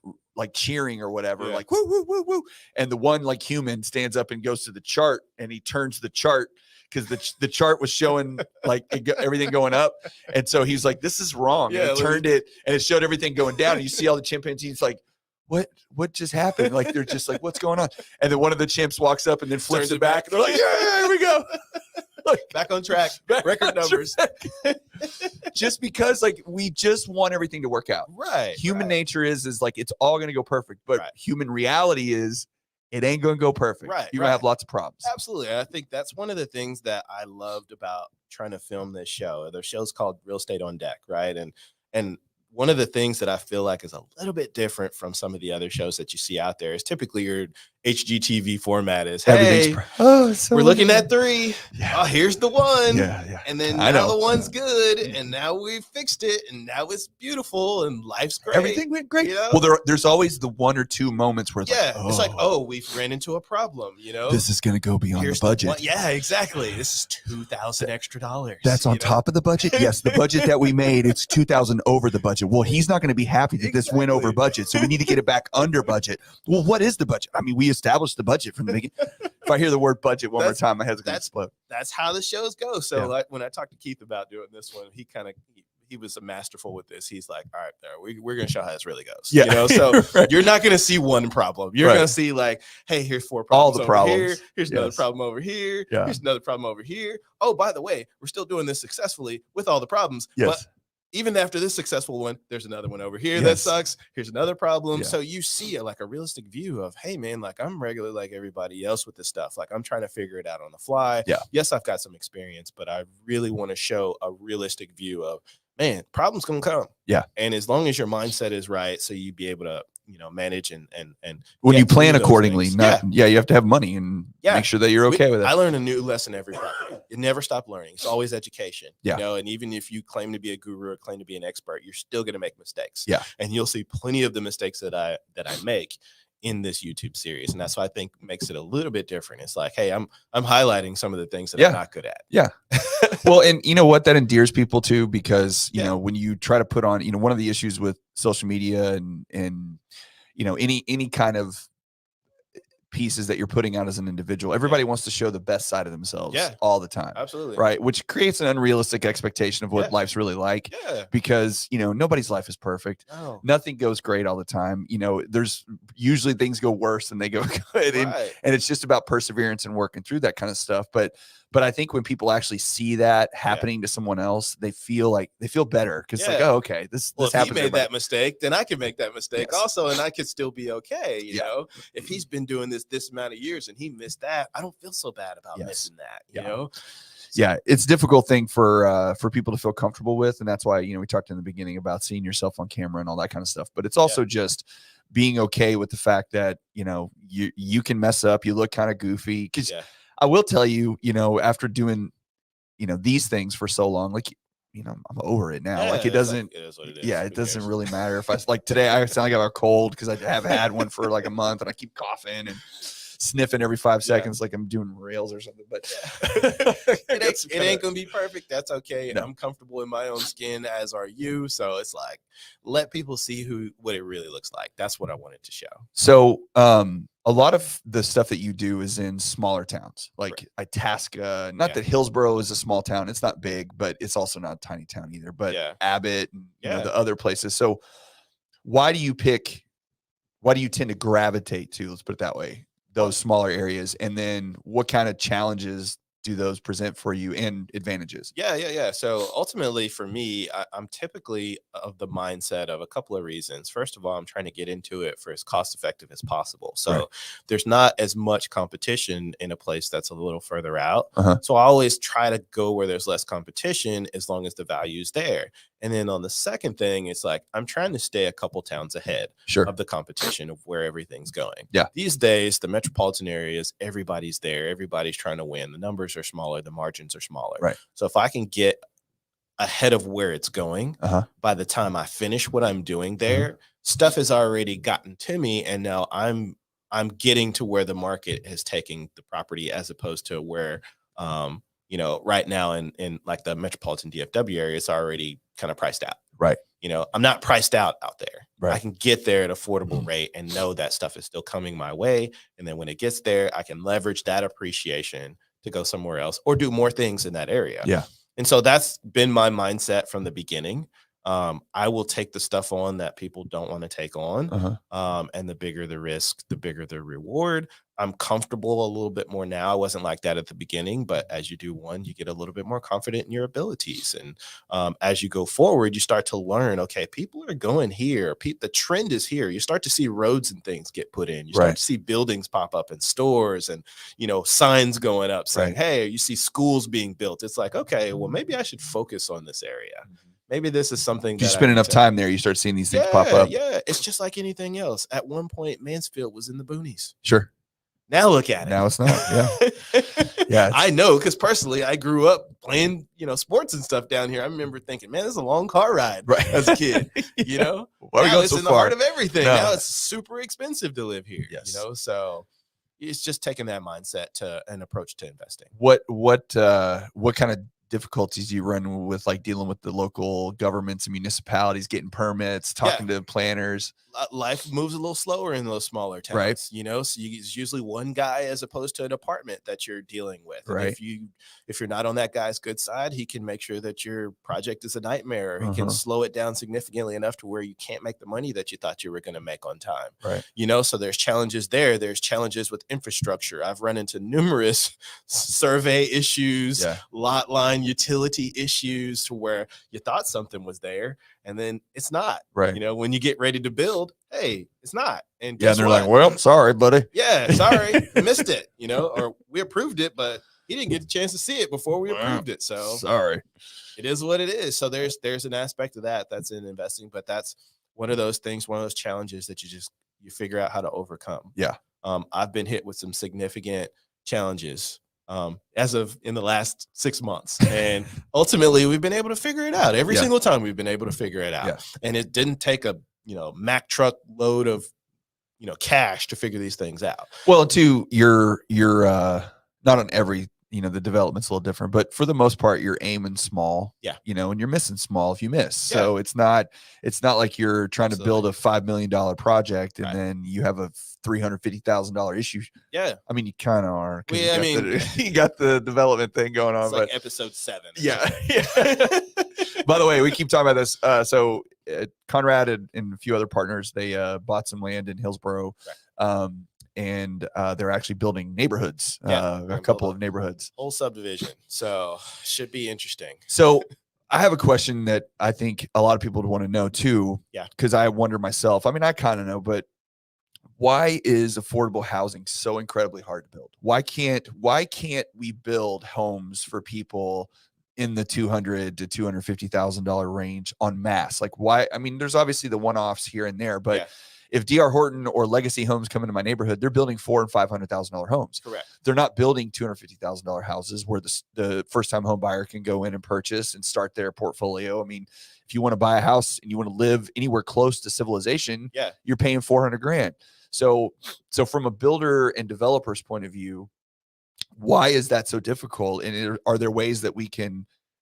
cheering or whatever, like woo, woo, woo, woo. And the one like human stands up and goes to the chart, and he turns the chart because the chart was showing like everything going up. And so he's like, this is wrong. And he turned it, and it showed everything going down. And you see all the chimpanzees like, what just happened? Like, they're just like, what's going on? And then one of the chimps walks up and then flips it back. And they're like, yeah, here we go. Like, back on track. Record numbers. Just because like we just want everything to work out. Right. Human nature is like it's all going to go perfect, but human reality is it ain't going to go perfect. Right. You're going to have lots of problems. Absolutely. I think that's one of the things that I loved about trying to film this show. The show's called Real Estate on Deck, right? And one of the things that I feel like is a little bit different from some of the other shows that you see out there is typically your HGTV format is, hey, we're looking at 3. Yeah. Oh, here's the 1. Yeah. And then now the 1's good. And now we fixed it. And now it's beautiful and life's great. Everything went great. Well, there's always the 1 or 2 moments where it's like, oh, we've ran into a problem, This is going to go beyond the budget. Yeah, exactly. This is $2,000 extra. That's on top of the budget? Yes, the budget that we made, it's $2,000 over the budget. Well, he's not going to be happy that this went over budget, so we need to get it back under budget. Well, what is the budget? I mean, we established the budget from the beginning. If I hear the word budget one more time, my head's going to explode. That's how the shows go. So like when I talked to Keith about doing this one, he was masterful with this. He's like, all right, we're going to show how this really goes. Yeah. So you're not going to see one problem. You're going to see like, hey, here's 4 problems. All the problems. Here. Here's another problem over here. Yeah. Here's another problem over here. Oh, by the way, we're still doing this successfully with all the problems. Yes. But even after this successful one, there's another one over here that sucks. Here's another problem. So you see a realistic view of, hey man, like I'm regular like everybody else with this stuff. Like I'm trying to figure it out on the fly. Yeah. Yes, I've got some experience, but I really want to show a realistic view of, man, problems gonna come. Yeah. And as long as your mindset is right, so you be able to, manage and when you plan accordingly, you have to have money and make sure that you're okay with it. I learn a new lesson every Friday. You never stop learning. It's always education. Yeah. And even if you claim to be a guru or claim to be an expert, you're still gonna make mistakes. Yeah. And you'll see plenty of the mistakes that I make in this YouTube series. And that's what I think makes it a little bit different. It's like, hey, I'm highlighting some of the things that I'm not good at. Yeah. Well, and you know what, that endears people too, because when you try to put on, one of the issues with social media and any kind of pieces that you're putting out as an individual, everybody wants to show the best side of themselves all the time. Absolutely. Right. Which creates an unrealistic expectation of what life's really like. Yeah. Because, nobody's life is perfect. No. Nothing goes great all the time. There's usually things go worse than they go good. And it's just about perseverance and working through that kind of stuff. But I think when people actually see that happening to someone else, they feel better because it's like, oh, okay, this if happened. He made that mistake, then I can make that mistake also, and I could still be okay. You know, if he's been doing this amount of years and he missed that, I don't feel so bad about missing that. You know. Yeah, it's a difficult thing for people to feel comfortable with, and that's why we talked in the beginning about seeing yourself on camera and all that kind of stuff. But it's also just being okay with the fact that you can mess up, you look kind of goofy. Because I will tell you, after doing these things for so long, like I'm over it now. Yeah, Like it doesn't, it is what it is. yeah, Who it doesn't cares? really matter if like today I sound like I have a cold because I haven't had one for like a month and I keep coughing and sniffing every 5 seconds like I'm doing rails or something. But it ain't gonna be perfect. That's okay. No. I'm comfortable in my own skin, as are you. So it's like, let people see what it really looks like. That's what I wanted to show. So a lot of the stuff that you do is in smaller towns, like Itasca. Not that Hillsboro is a small town; it's not big, but it's also not a tiny town either. But Abbott, and the other places. So why do you tend to gravitate to, let's put it that way, those smaller areas? And then what kind of challenges do those present for you and advantages? Yeah. So ultimately for me, I'm typically of the mindset of a couple of reasons. First of all, I'm trying to get into it for as cost effective as possible. So there's not as much competition in a place that's a little further out. So I always try to go where there's less competition as long as the value is there. And then on the second thing, it's like I'm trying to stay a couple towns ahead of the competition of where everything's going. These days, the metropolitan areas, everybody's there. Everybody's trying to win. The numbers are smaller. The margins are smaller. So if I can get ahead of where it's going, by the time I finish what I'm doing there, stuff has already gotten to me. And now I'm getting to where the market is taking the property, as opposed to where, right now in like the metropolitan DFW area, it's already kind of priced out. I'm not priced out there. I can get there at affordable rate and know that stuff is still coming my way. And then when it gets there, I can leverage that appreciation to go somewhere else or do more things in that area. And so that's been my mindset from the beginning. I will take the stuff on that people don't want to take on. And the bigger the risk, the bigger the reward. I'm comfortable a little bit more now. I wasn't like that at the beginning, but as you do one, you get a little bit more confident in your abilities. And as you go forward, you start to learn, okay, people are going here. The trend is here. You start to see roads and things get put in. You start to see buildings pop up in stores and, signs going up saying, hey, you see schools being built. It's like, okay, well, maybe I should focus on this area. Maybe this is something that you spend enough time there, you start seeing these things pop up. Yeah, it's just like anything else. At one point, Mansfield was in the boonies. Sure. Now look at it. Now it's not. Yeah. I know, because personally, I grew up playing, sports and stuff down here. I remember thinking, man, this is a long car ride as a kid. Now it's in the heart of everything. Now it's super expensive to live here. So it's just taking that mindset to an approach to investing. What kind of difficulties you run with, like dealing with the local governments and municipalities, getting permits, talking to planners? Life moves a little slower in those smaller towns, so it's usually one guy as opposed to a department that you're dealing with. And if you're not on that guy's good side, he can make sure that your project is a nightmare. He can slow it down significantly enough to where you can't make the money that you thought you were going to make on time. So there's challenges there. There's challenges with infrastructure. I've run into numerous survey issues, lot line utility issues, to where you thought something was there and then it's not. When you get ready to build, hey, it's not. And and they're like, well, sorry, buddy. Sorry, missed it. Or we approved it, but he didn't get the chance to see it before we approved it. So sorry, it is what it is. So there's an aspect of that's in investing, but that's one of those things, one of those challenges that you figure out how to overcome. I've been hit with some significant challenges as of in the last 6 months, and ultimately we've been able to figure it out. Every single time we've been able to figure it out, and it didn't take a Mack truck load of cash to figure these things out. Well, too, you're not on every the development's a little different, but for the most part, you're aiming small. And you're missing small if you miss. So it's not like you're trying to build a $5 million project and then you have a $350,000 issue. I mean, you kind of are. You got the development thing going on. It's like episode 7. By the way, we keep talking about this. So Conrad and a few other partners, they bought some land in Hillsboro. And they're actually building neighborhoods, a couple of neighborhoods. Whole subdivision. So should be interesting. So I have a question that I think a lot of people would want to know too. Because I wonder myself. I mean, I kind of know, but why is affordable housing so incredibly hard to build? Why can't we build homes for people in the $200,000 to $250,000 range en masse? Like, why? I mean, there's obviously the one-offs here and there, but if DR Horton or Legacy Homes come into my neighborhood, they're building $400,000 and $500,000 homes. Correct. They're not building $250,000 houses where the first time home buyer can go in and purchase and start their portfolio. I mean, if you want to buy a house and you want to live anywhere close to civilization, you're paying $400,000. So from a builder and developer's point of view, why is that so difficult? And are there ways that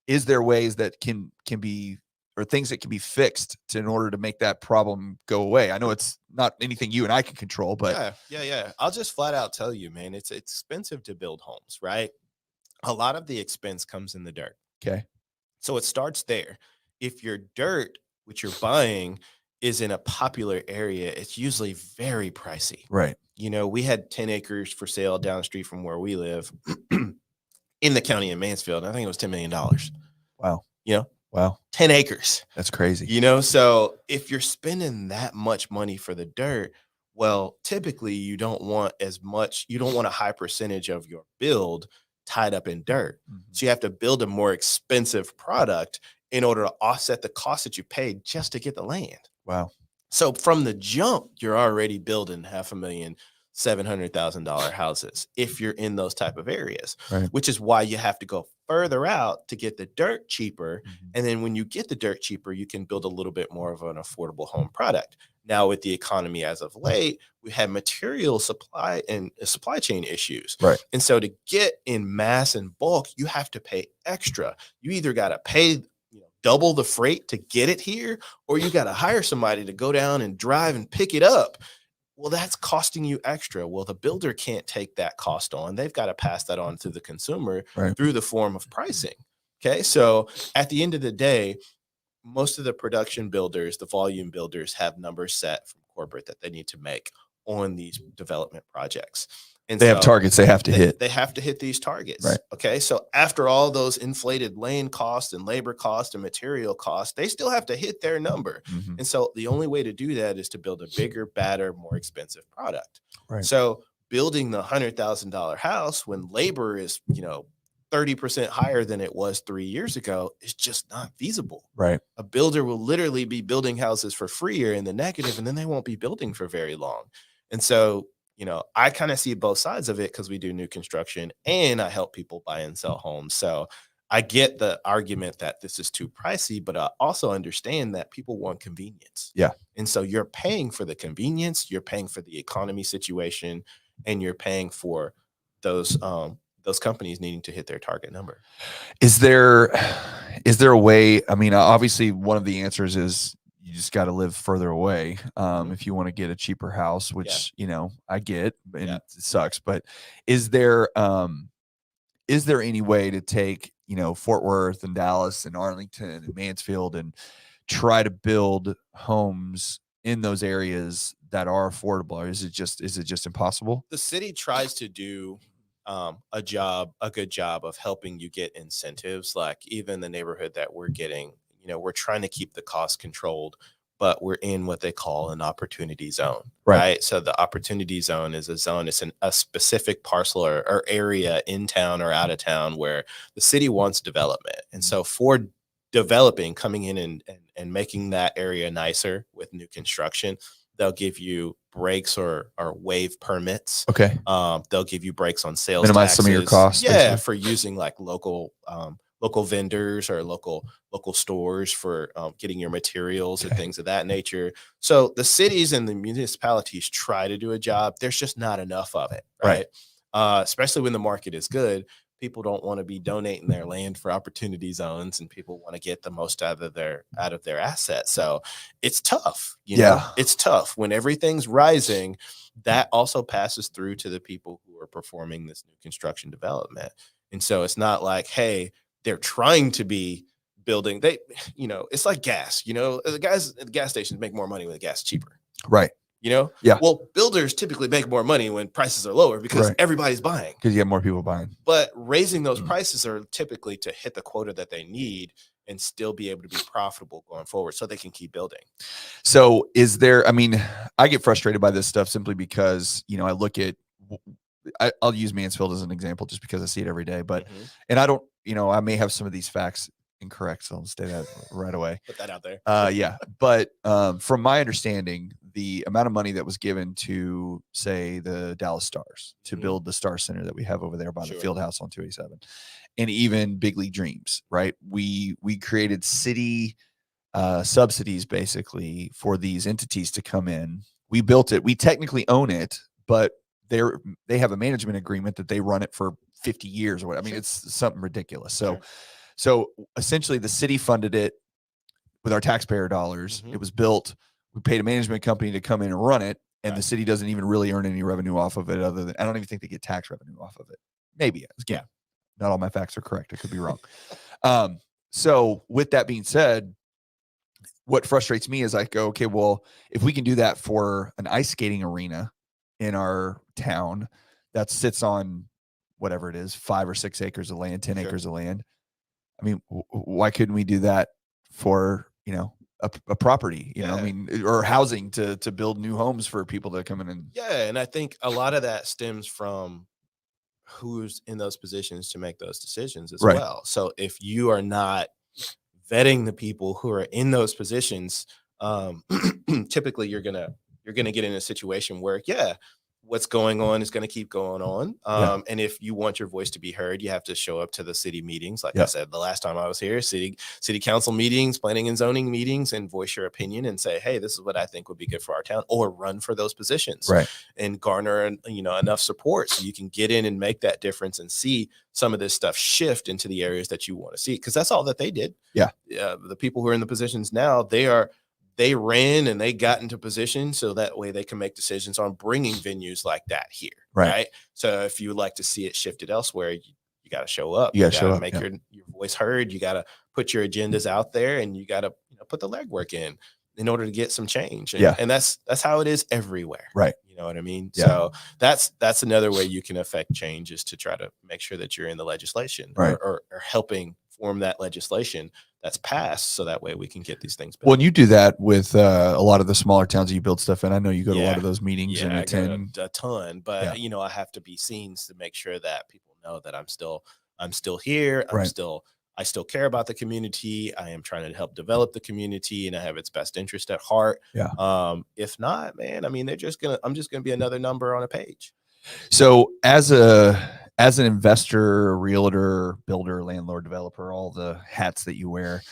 is there ways that can be, or things that can be fixed in order to make that problem go away? I know it's not anything you and I can control, but yeah. I'll just flat out tell you, man, it's expensive to build homes, right? A lot of the expense comes in the dirt. Okay. So it starts there. If your dirt, which you're buying, is in a popular area, it's usually very pricey. Right. You know, we had 10 acres for sale down the street from where we live in the county of Mansfield. I think it was $10 million. Wow. You know? Wow. 10 acres. That's crazy. You know, so if you're spending that much money for the dirt, well, typically you don't want a high percentage of your build tied up in dirt. Mm-hmm. So you have to build a more expensive product in order to offset the cost that you paid just to get the land. Wow. So from the jump, you're already building $500,000, $700,000 houses if you're in those type of areas, right. Which is why you have to go further out to get the dirt cheaper. Mm-hmm. And then when you get the dirt cheaper, you can build a little bit more of an affordable home product. Now with the economy as of late, we have material supply and supply chain issues. Right. And so to get in mass and bulk, you have to pay extra. You either got to pay double the freight to get it here, or you got to hire somebody to go down and drive and pick it up. Well, that's costing you extra. Well, the builder can't take that cost on. They've got to pass that on to the consumer through the form of pricing. Okay. So at the end of the day, most of the production builders, the volume builders, have numbers set from corporate that they need to make on these development projects. And they have targets they have to hit. They have to hit these targets. Right. Okay. So after all those inflated land costs and labor costs and material costs, they still have to hit their number. Mm-hmm. And so the only way to do that is to build a bigger, badder, more expensive product. Right. So building the $100,000 house when labor is, 30% higher than it was 3 years ago is just not feasible. Right. A builder will literally be building houses for free or in the negative, and then they won't be building for very long. And so, I kind of see both sides of it because we do new construction and I help people buy and sell homes. So I get the argument that this is too pricey, but I also understand that people want convenience. Yeah. And so you're paying for the convenience, you're paying for the economy situation, and you're paying for those companies needing to hit their target number. Is there a way? I mean, obviously one of the answers is you just got to live further away if you want to get a cheaper house, which I get, and it sucks. But is there any way to take Fort Worth and Dallas and Arlington and Mansfield and try to build homes in those areas that are affordable? Or is it just impossible? The city tries to do a good job of helping you get incentives. Like even the neighborhood that we're getting, we're trying to keep the cost controlled, but we're in what they call an opportunity zone, right? So the opportunity zone is a zone, it's a specific parcel or area in town or out of town where the city wants development. And so for developing, coming in and making that area nicer with new construction, they'll give you breaks or waive permits. Okay. They'll give you breaks on sales minimize taxes. Some of your costs. Yeah, basically. for using like local vendors or local stores for getting your materials and things of that nature. So the cities and the municipalities try to do a job. There's just not enough of it, right? Especially when the market is good. People don't want to be donating their land for opportunity zones, and people want to get the most out of their assets. So it's tough. It's tough when everything's rising. That also passes through to the people who are performing this new construction development. And so it's not like, hey, they're trying to be building. It's like gas. The guys at the gas stations make more money when the gas is cheaper. Right. Yeah. Well, builders typically make more money when prices are lower because everybody's buying. Because you have more people buying. But raising those prices are typically to hit the quota that they need and still be able to be profitable going forward so they can keep building. So I get frustrated by this stuff simply because, I look at, I'll use Mansfield as an example just because I see it every day. But, and I don't, I may have some of these facts incorrect, so I'll say that right away. Put that out there. But from my understanding, the amount of money that was given to, say, the Dallas Stars to build the Star Center that we have over there by the field house on 287, and even Big League Dreams, right? We created city subsidies basically for these entities to come in. We built it. We technically own it, but they have a management agreement that they run it for 50 years or what. I mean, it's something ridiculous. So essentially the city funded it with our taxpayer dollars. It was built. We paid a management company to come in and run it, and the city doesn't even really earn any revenue off of it, other than, I don't even think they get tax revenue off of it. Maybe. Again, not all my facts are correct. I could be wrong. So with that being said, what frustrates me is I go, okay, well, if we can do that for an ice skating arena in our town that sits on whatever it is, 5 or 6 acres of land, 10 acres of land. I mean, why couldn't we do that for, a property, I mean, or housing to build new homes for people that come in and. Yeah. And I think a lot of that stems from who's in those positions to make those decisions as well. So if you are not vetting the people who are in those positions, typically you're gonna get in a situation where what's going on is going to keep going on. And if you want your voice to be heard, you have to show up to the city meetings. Like I said, the last time I was here, city council meetings, planning and zoning meetings, and voice your opinion and say, hey, this is what I think would be good for our town, or run for those positions and garner, enough support so you can get in and make that difference and see some of this stuff shift into the areas that you want to see. Cause that's all that they did. The people who are in the positions now, they ran and they got into position so that way they can make decisions on bringing venues like that here. Right. So if you would like to see it shifted elsewhere, you got to show up. You got to make your voice heard. You got to put your agendas out there, and you got to put the legwork in order to get some change. And that's how it is everywhere. Right. You know what I mean? So that's another way you can affect change, is to try to make sure that you're in the legislation or helping form that legislation that's passed, so that way we can get these things built. Well, and you do that with a lot of the smaller towns that you build stuff in. I know you go to a lot of those meetings and attend a ton, but I have to be seen to make sure that people know that I'm still here. I still care about the community. I am trying to help develop the community, and I have its best interest at heart. If not, man, I mean, I'm just gonna be another number on a page. So as an investor, realtor, builder, landlord, developer, all the hats that you wear,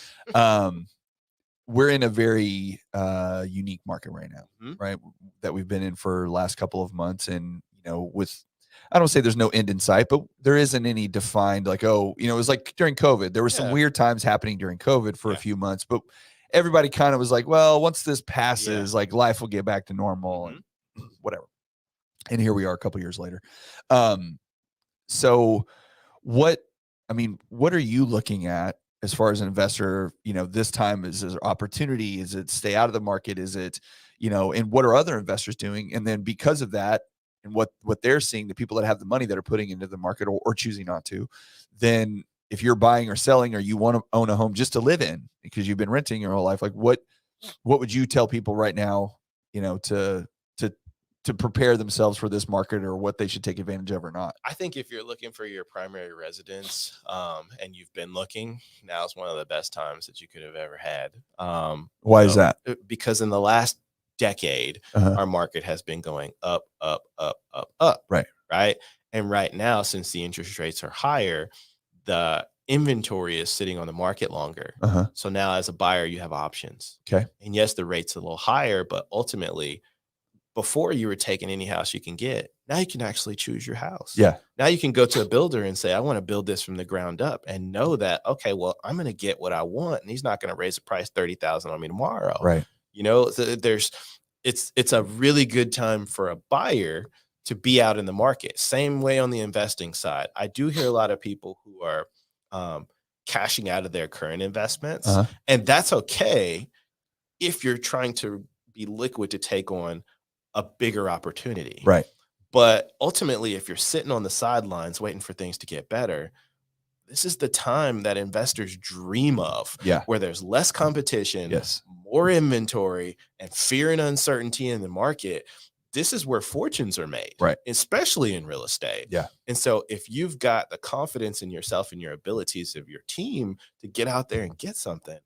we're in a very unique market right now, right? That we've been in for the last couple of months. And, I don't say there's no end in sight, but there isn't any defined, like, it was like during COVID, there were some weird times happening during COVID for a few months, but everybody kind of was like, well, once this passes, like, life will get back to normal and whatever. And here we are a couple years later. So what are you looking at as far as an investor? This time, is there opportunity? Is it stay out of the market? Is it, and what are other investors doing? And then because of that, and what they're seeing, the people that have the money that are putting into the market or choosing not to, then if you're buying or selling, or you want to own a home just to live in because you've been renting your whole life, like what would you tell people right now, to prepare themselves for this market, or what they should take advantage of or not? I think if you're looking for your primary residence, and you've been looking, now is one of the best times that you could have ever had. Why is that? Because in the last decade, our market has been going up, up, up, up, up. Right. And right now, since the interest rates are higher, the inventory is sitting on the market longer. So now as a buyer, you have options. Okay. And yes, the rate's a little higher, but ultimately, before you were taking any house you can get, now you can actually choose your house. Now you can go to a builder and say, I want to build this from the ground up, and know that, okay, well, I'm going to get what I want, and he's not going to raise the price $30,000 on me tomorrow. It's a really good time for a buyer to be out in the market. Same way on the investing side. I do hear a lot of people who are cashing out of their current investments, and that's okay if you're trying to be liquid to take on a bigger opportunity. But ultimately, if you're sitting on the sidelines waiting for things to get better, this is the time that investors dream of, where there's less competition, more inventory, and fear and uncertainty in the market. This is where fortunes are made, especially in real estate. And so if you've got the confidence in yourself and your abilities of your team to get out there and get something,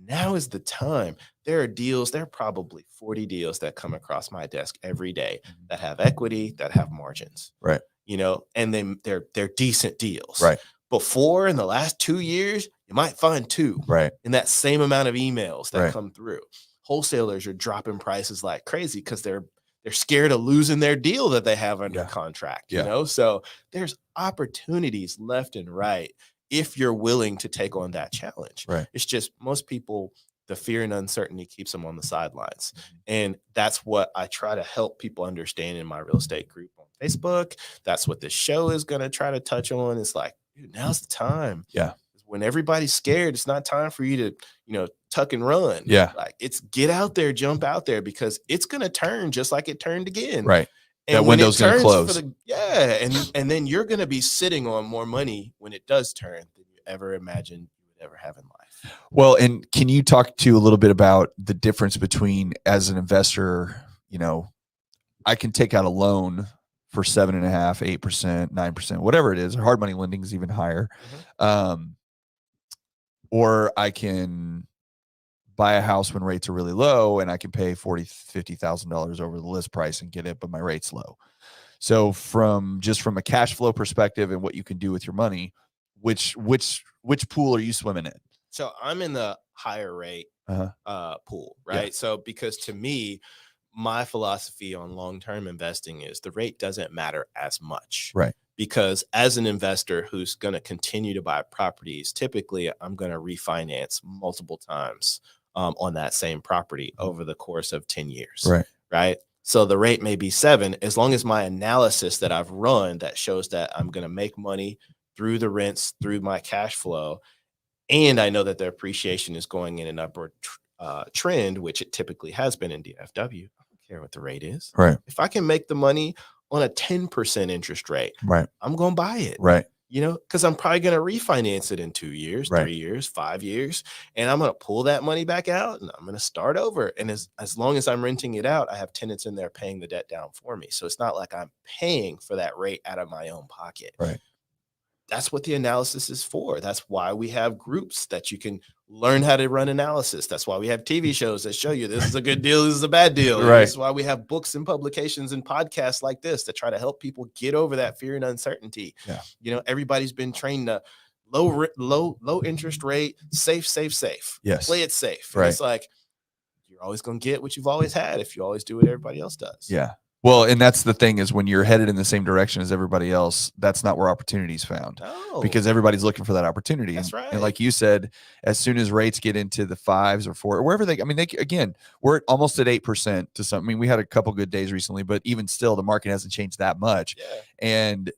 now is the time. There are probably 40 deals that come across my desk every day that have equity, that have margins. Right. You know, and they're decent deals. Right. Before, in the last 2 years, you might find 2 right. in that same amount of emails that Right. come through. Wholesalers are dropping prices like crazy because they're scared of losing their deal that they have under contract, you know? So there's opportunities left and right if you're willing to take on that challenge. Right. It's just most people, the fear and uncertainty keeps them on the sidelines. And that's what I try to help people understand in my real estate group on Facebook. That's what this show is going to try to touch on. It's like, dude, now's the time. Yeah. When everybody's scared, it's not time for you to, you know, tuck and run. Yeah. Like, it's get out there, jump out there, because it's going to turn just like it turned again. Right. And that window's going to close. And then you're going to be sitting on more money when it does turn than you ever imagined you would ever have in life. Well, and can you talk to a little bit about the difference between, as an investor, you know, I can take out a loan for 7.5%, 8%, 9%, whatever it is. Hard money lending is even higher. Or I can buy a house when rates are really low and I can pay $40,000, $50,000 over the list price and get it, but my rate's low. So from a cash flow perspective and what you can do with your money, which pool are you swimming in? So I'm in the higher rate pool, right? Yeah. So because to me, my philosophy on long-term investing is the rate doesn't matter as much. Right. Because as an investor who's going to continue to buy properties, typically I'm going to refinance multiple times on that same property over the course of 10 years. Right. Right. So the rate may be 7, as long as my analysis that I've run that shows that I'm going to make money through the rents, through my cash flow, and I know that the appreciation is going in an upward trend, which it typically has been in DFW. I don't care what the rate is. Right. If I can make the money on a 10% interest rate, right, I'm going to buy it. Right. You know, because I'm probably going to refinance it in 2 years, Right. 3 years, 5 years, and I'm going to pull that money back out and I'm going to start over. And as long as I'm renting it out, I have tenants in there paying the debt down for me. So it's not like I'm paying for that rate out of my own pocket. Right. That's what the analysis is for. That's why we have groups that you can learn how to run analysis. That's why we have TV shows that show you this is a good deal, this is a bad deal. Right. That's why we have books and publications and podcasts like this that try to help people get over that fear and uncertainty. Yeah. You know, everybody's been trained to low interest rate, safe. Yes. Play it safe. Right. And it's like, you're always going to get what you've always had if you always do what everybody else does. Yeah. Well, and that's the thing, is when you're headed in the same direction as everybody else, that's not where opportunity is found. No. Because everybody's looking for that opportunity. That's right. And like you said, as soon as rates get into the 5s or 4, or wherever again, we're almost at 8% to some. I mean, we had a couple good days recently, but even still, the market hasn't changed that much. Yeah. And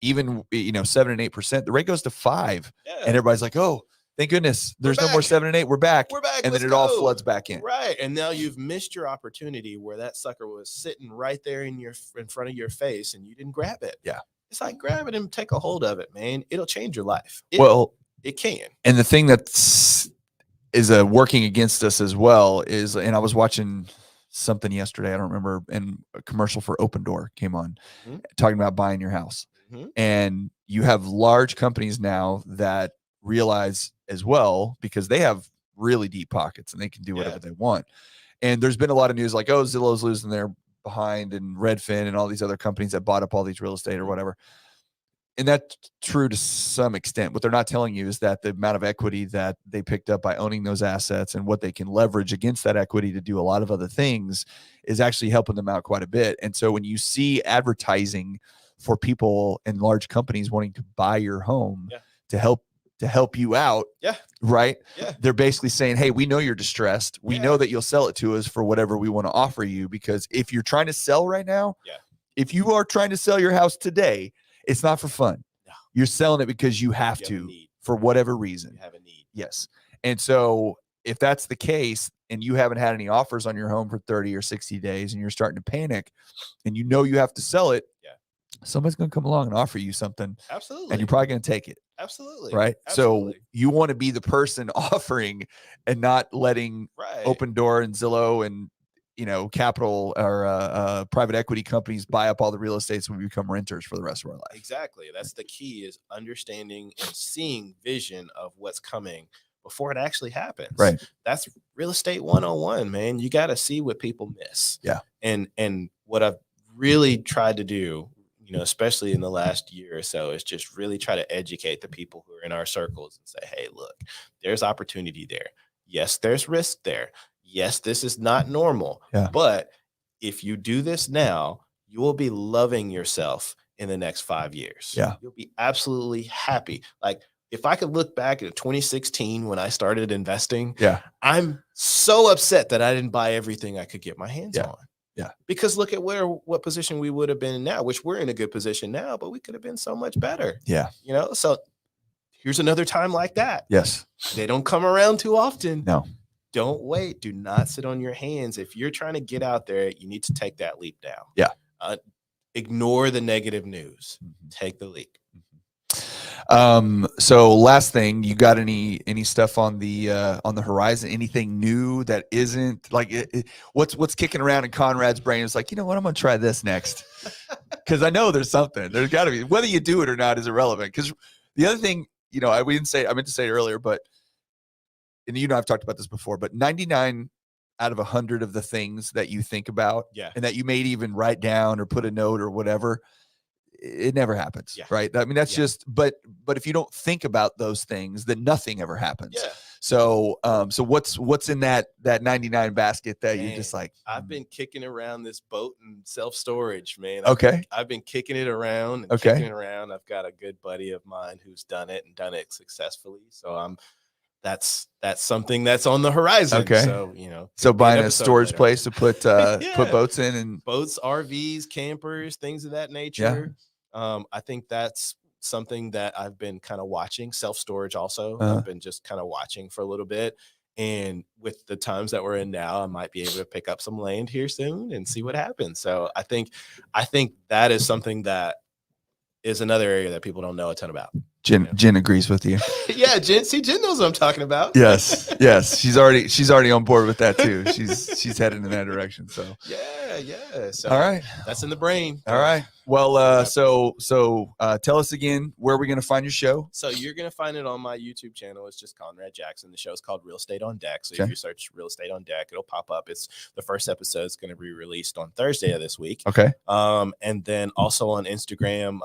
even, 7 and 8%, the rate goes to 5, Yeah. and everybody's like, oh, thank goodness, there's no more 7 and 8. We're back. And then it all floods back in. Right. And now you've missed your opportunity where that sucker was sitting right there in front of your face and you didn't grab it. Yeah. It's like, grab it and take a hold of it, man. It'll change your life. It can. And the thing that's working against us as well is, and I was watching something yesterday, I don't remember, and a commercial for Open Door came on talking about buying your house. And you have large companies now that realize as well, because they have really deep pockets and they can do whatever they want. And there's been a lot of news like, oh, Zillow's losing their behind, and Redfin and all these other companies that bought up all these real estate or whatever. And that's true to some extent. What they're not telling you is that the amount of equity that they picked up by owning those assets and what they can leverage against that equity to do a lot of other things is actually helping them out quite a bit. And so when you see advertising for people and large companies wanting to buy your home to help you out, right? Yeah. They're basically saying, hey, we know you're distressed. We know that you'll sell it to us for whatever we want to offer you, because if you're trying to sell right now, if you are trying to sell your house today, it's not for fun. No. You're selling it because you have to, for whatever reason. You have a need. Yes. And so if that's the case and you haven't had any offers on your home for 30 or 60 days and you're starting to panic and you know you have to sell it, somebody's going to come along and offer you something. Absolutely. And you're probably going to take it. Absolutely. Right. Absolutely. So you want to be the person offering and not letting Open Door and Zillow and, capital or private equity companies buy up all the real estate so we become renters for the rest of our life. Exactly. That's the key, is understanding and seeing vision of what's coming before it actually happens. Right. That's real estate 101, man. You got to see what people miss. Yeah. And what I've really tried to do, especially in the last year or so, is just really try to educate the people who are in our circles and say, hey, look, there's opportunity there. Yes, there's risk there. Yes, this is not normal. Yeah. But if you do this now, you will be loving yourself in the next 5 years. Yeah. You'll be absolutely happy. Like, if I could look back at 2016 when I started investing, I'm so upset that I didn't buy everything I could get my hands on. Yeah. Because look at what position we would have been in now, which we're in a good position now, but we could have been so much better. Yeah. So here's another time like that. Yes. They don't come around too often. No. Don't wait. Do not sit on your hands. If you're trying to get out there, you need to take that leap now. Yeah. Ignore the negative news. Take the leap. So last thing, you got any stuff on the horizon? Anything new that isn't like what's kicking around in Conrad's brain? It's like, you know what, I'm gonna try this next, because I know there's something. There's got to be. Whether you do it or not is irrelevant. Because the other thing, I meant to say it earlier, but and I've talked about this before, but 99 out of 100 of the things that you think about, and that you may even write down or put a note or whatever, it never happens. Right. I mean, that's just, but if you don't think about those things, then nothing ever happens. Yeah. So, so what's in that 99 basket that you just like? I've been kicking around this boat and self-storage, man. I've been kicking it around and kicking it around. I've got a good buddy of mine who's done it successfully. So that's something that's on the horizon. Okay. So, so buying a storage place to put boats in, and boats, RVs, campers, things of that nature. I think that's something that I've been kind of watching. Self-storage also. I've been just kind of watching for a little bit. And with the times that we're in now, I might be able to pick up some land here soon and see what happens. So I think that is something that is another area that people don't know a ton about. Jen agrees with you. Yeah, Jen knows what I'm talking about. Yes. She's already on board with that too. She's heading in that direction. So yeah. So all right, that's in the brain. All right. Well, so tell us again, where are we going to find your show? So you're going to find it on my YouTube channel. It's just Conrad Jackson. The show's called Real Estate on Deck. So if you search Real Estate on Deck, it'll pop up. It's the first episode is going to be released on Thursday of this week. Okay. And then also on Instagram,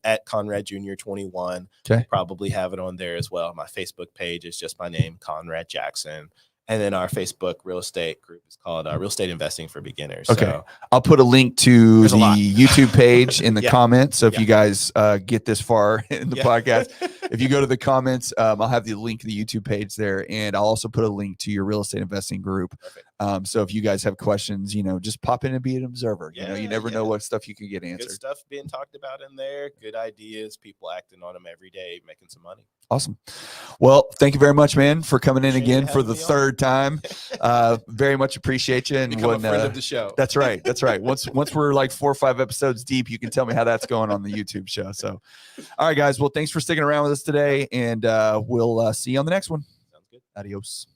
at Conrad Jr. 21. Okay. Probably have it on there as well. My Facebook page is just my name, Conrad Jackson. And then our Facebook real estate group is called Real Estate Investing for Beginners. Okay. So I'll put a link to the YouTube page in the comments. So if you guys get this far in the podcast, if you go to the comments, I'll have the link to the YouTube page there. And I'll also put a link to your real estate investing group. So if you guys have questions, just pop in and be an observer. You never know what stuff you can get answered. Good stuff being talked about in there. Good ideas. People acting on them every day, making some money. Awesome. Well, thank you very much, man, for coming in again for the third time. Very much appreciate you. And become a friend of the show. That's right. Once we're like 4 or 5 episodes deep, you can tell me how that's going on the YouTube show. So, all right, guys. Well, thanks for sticking around with us today, and we'll see you on the next one. Sounds good. Adios.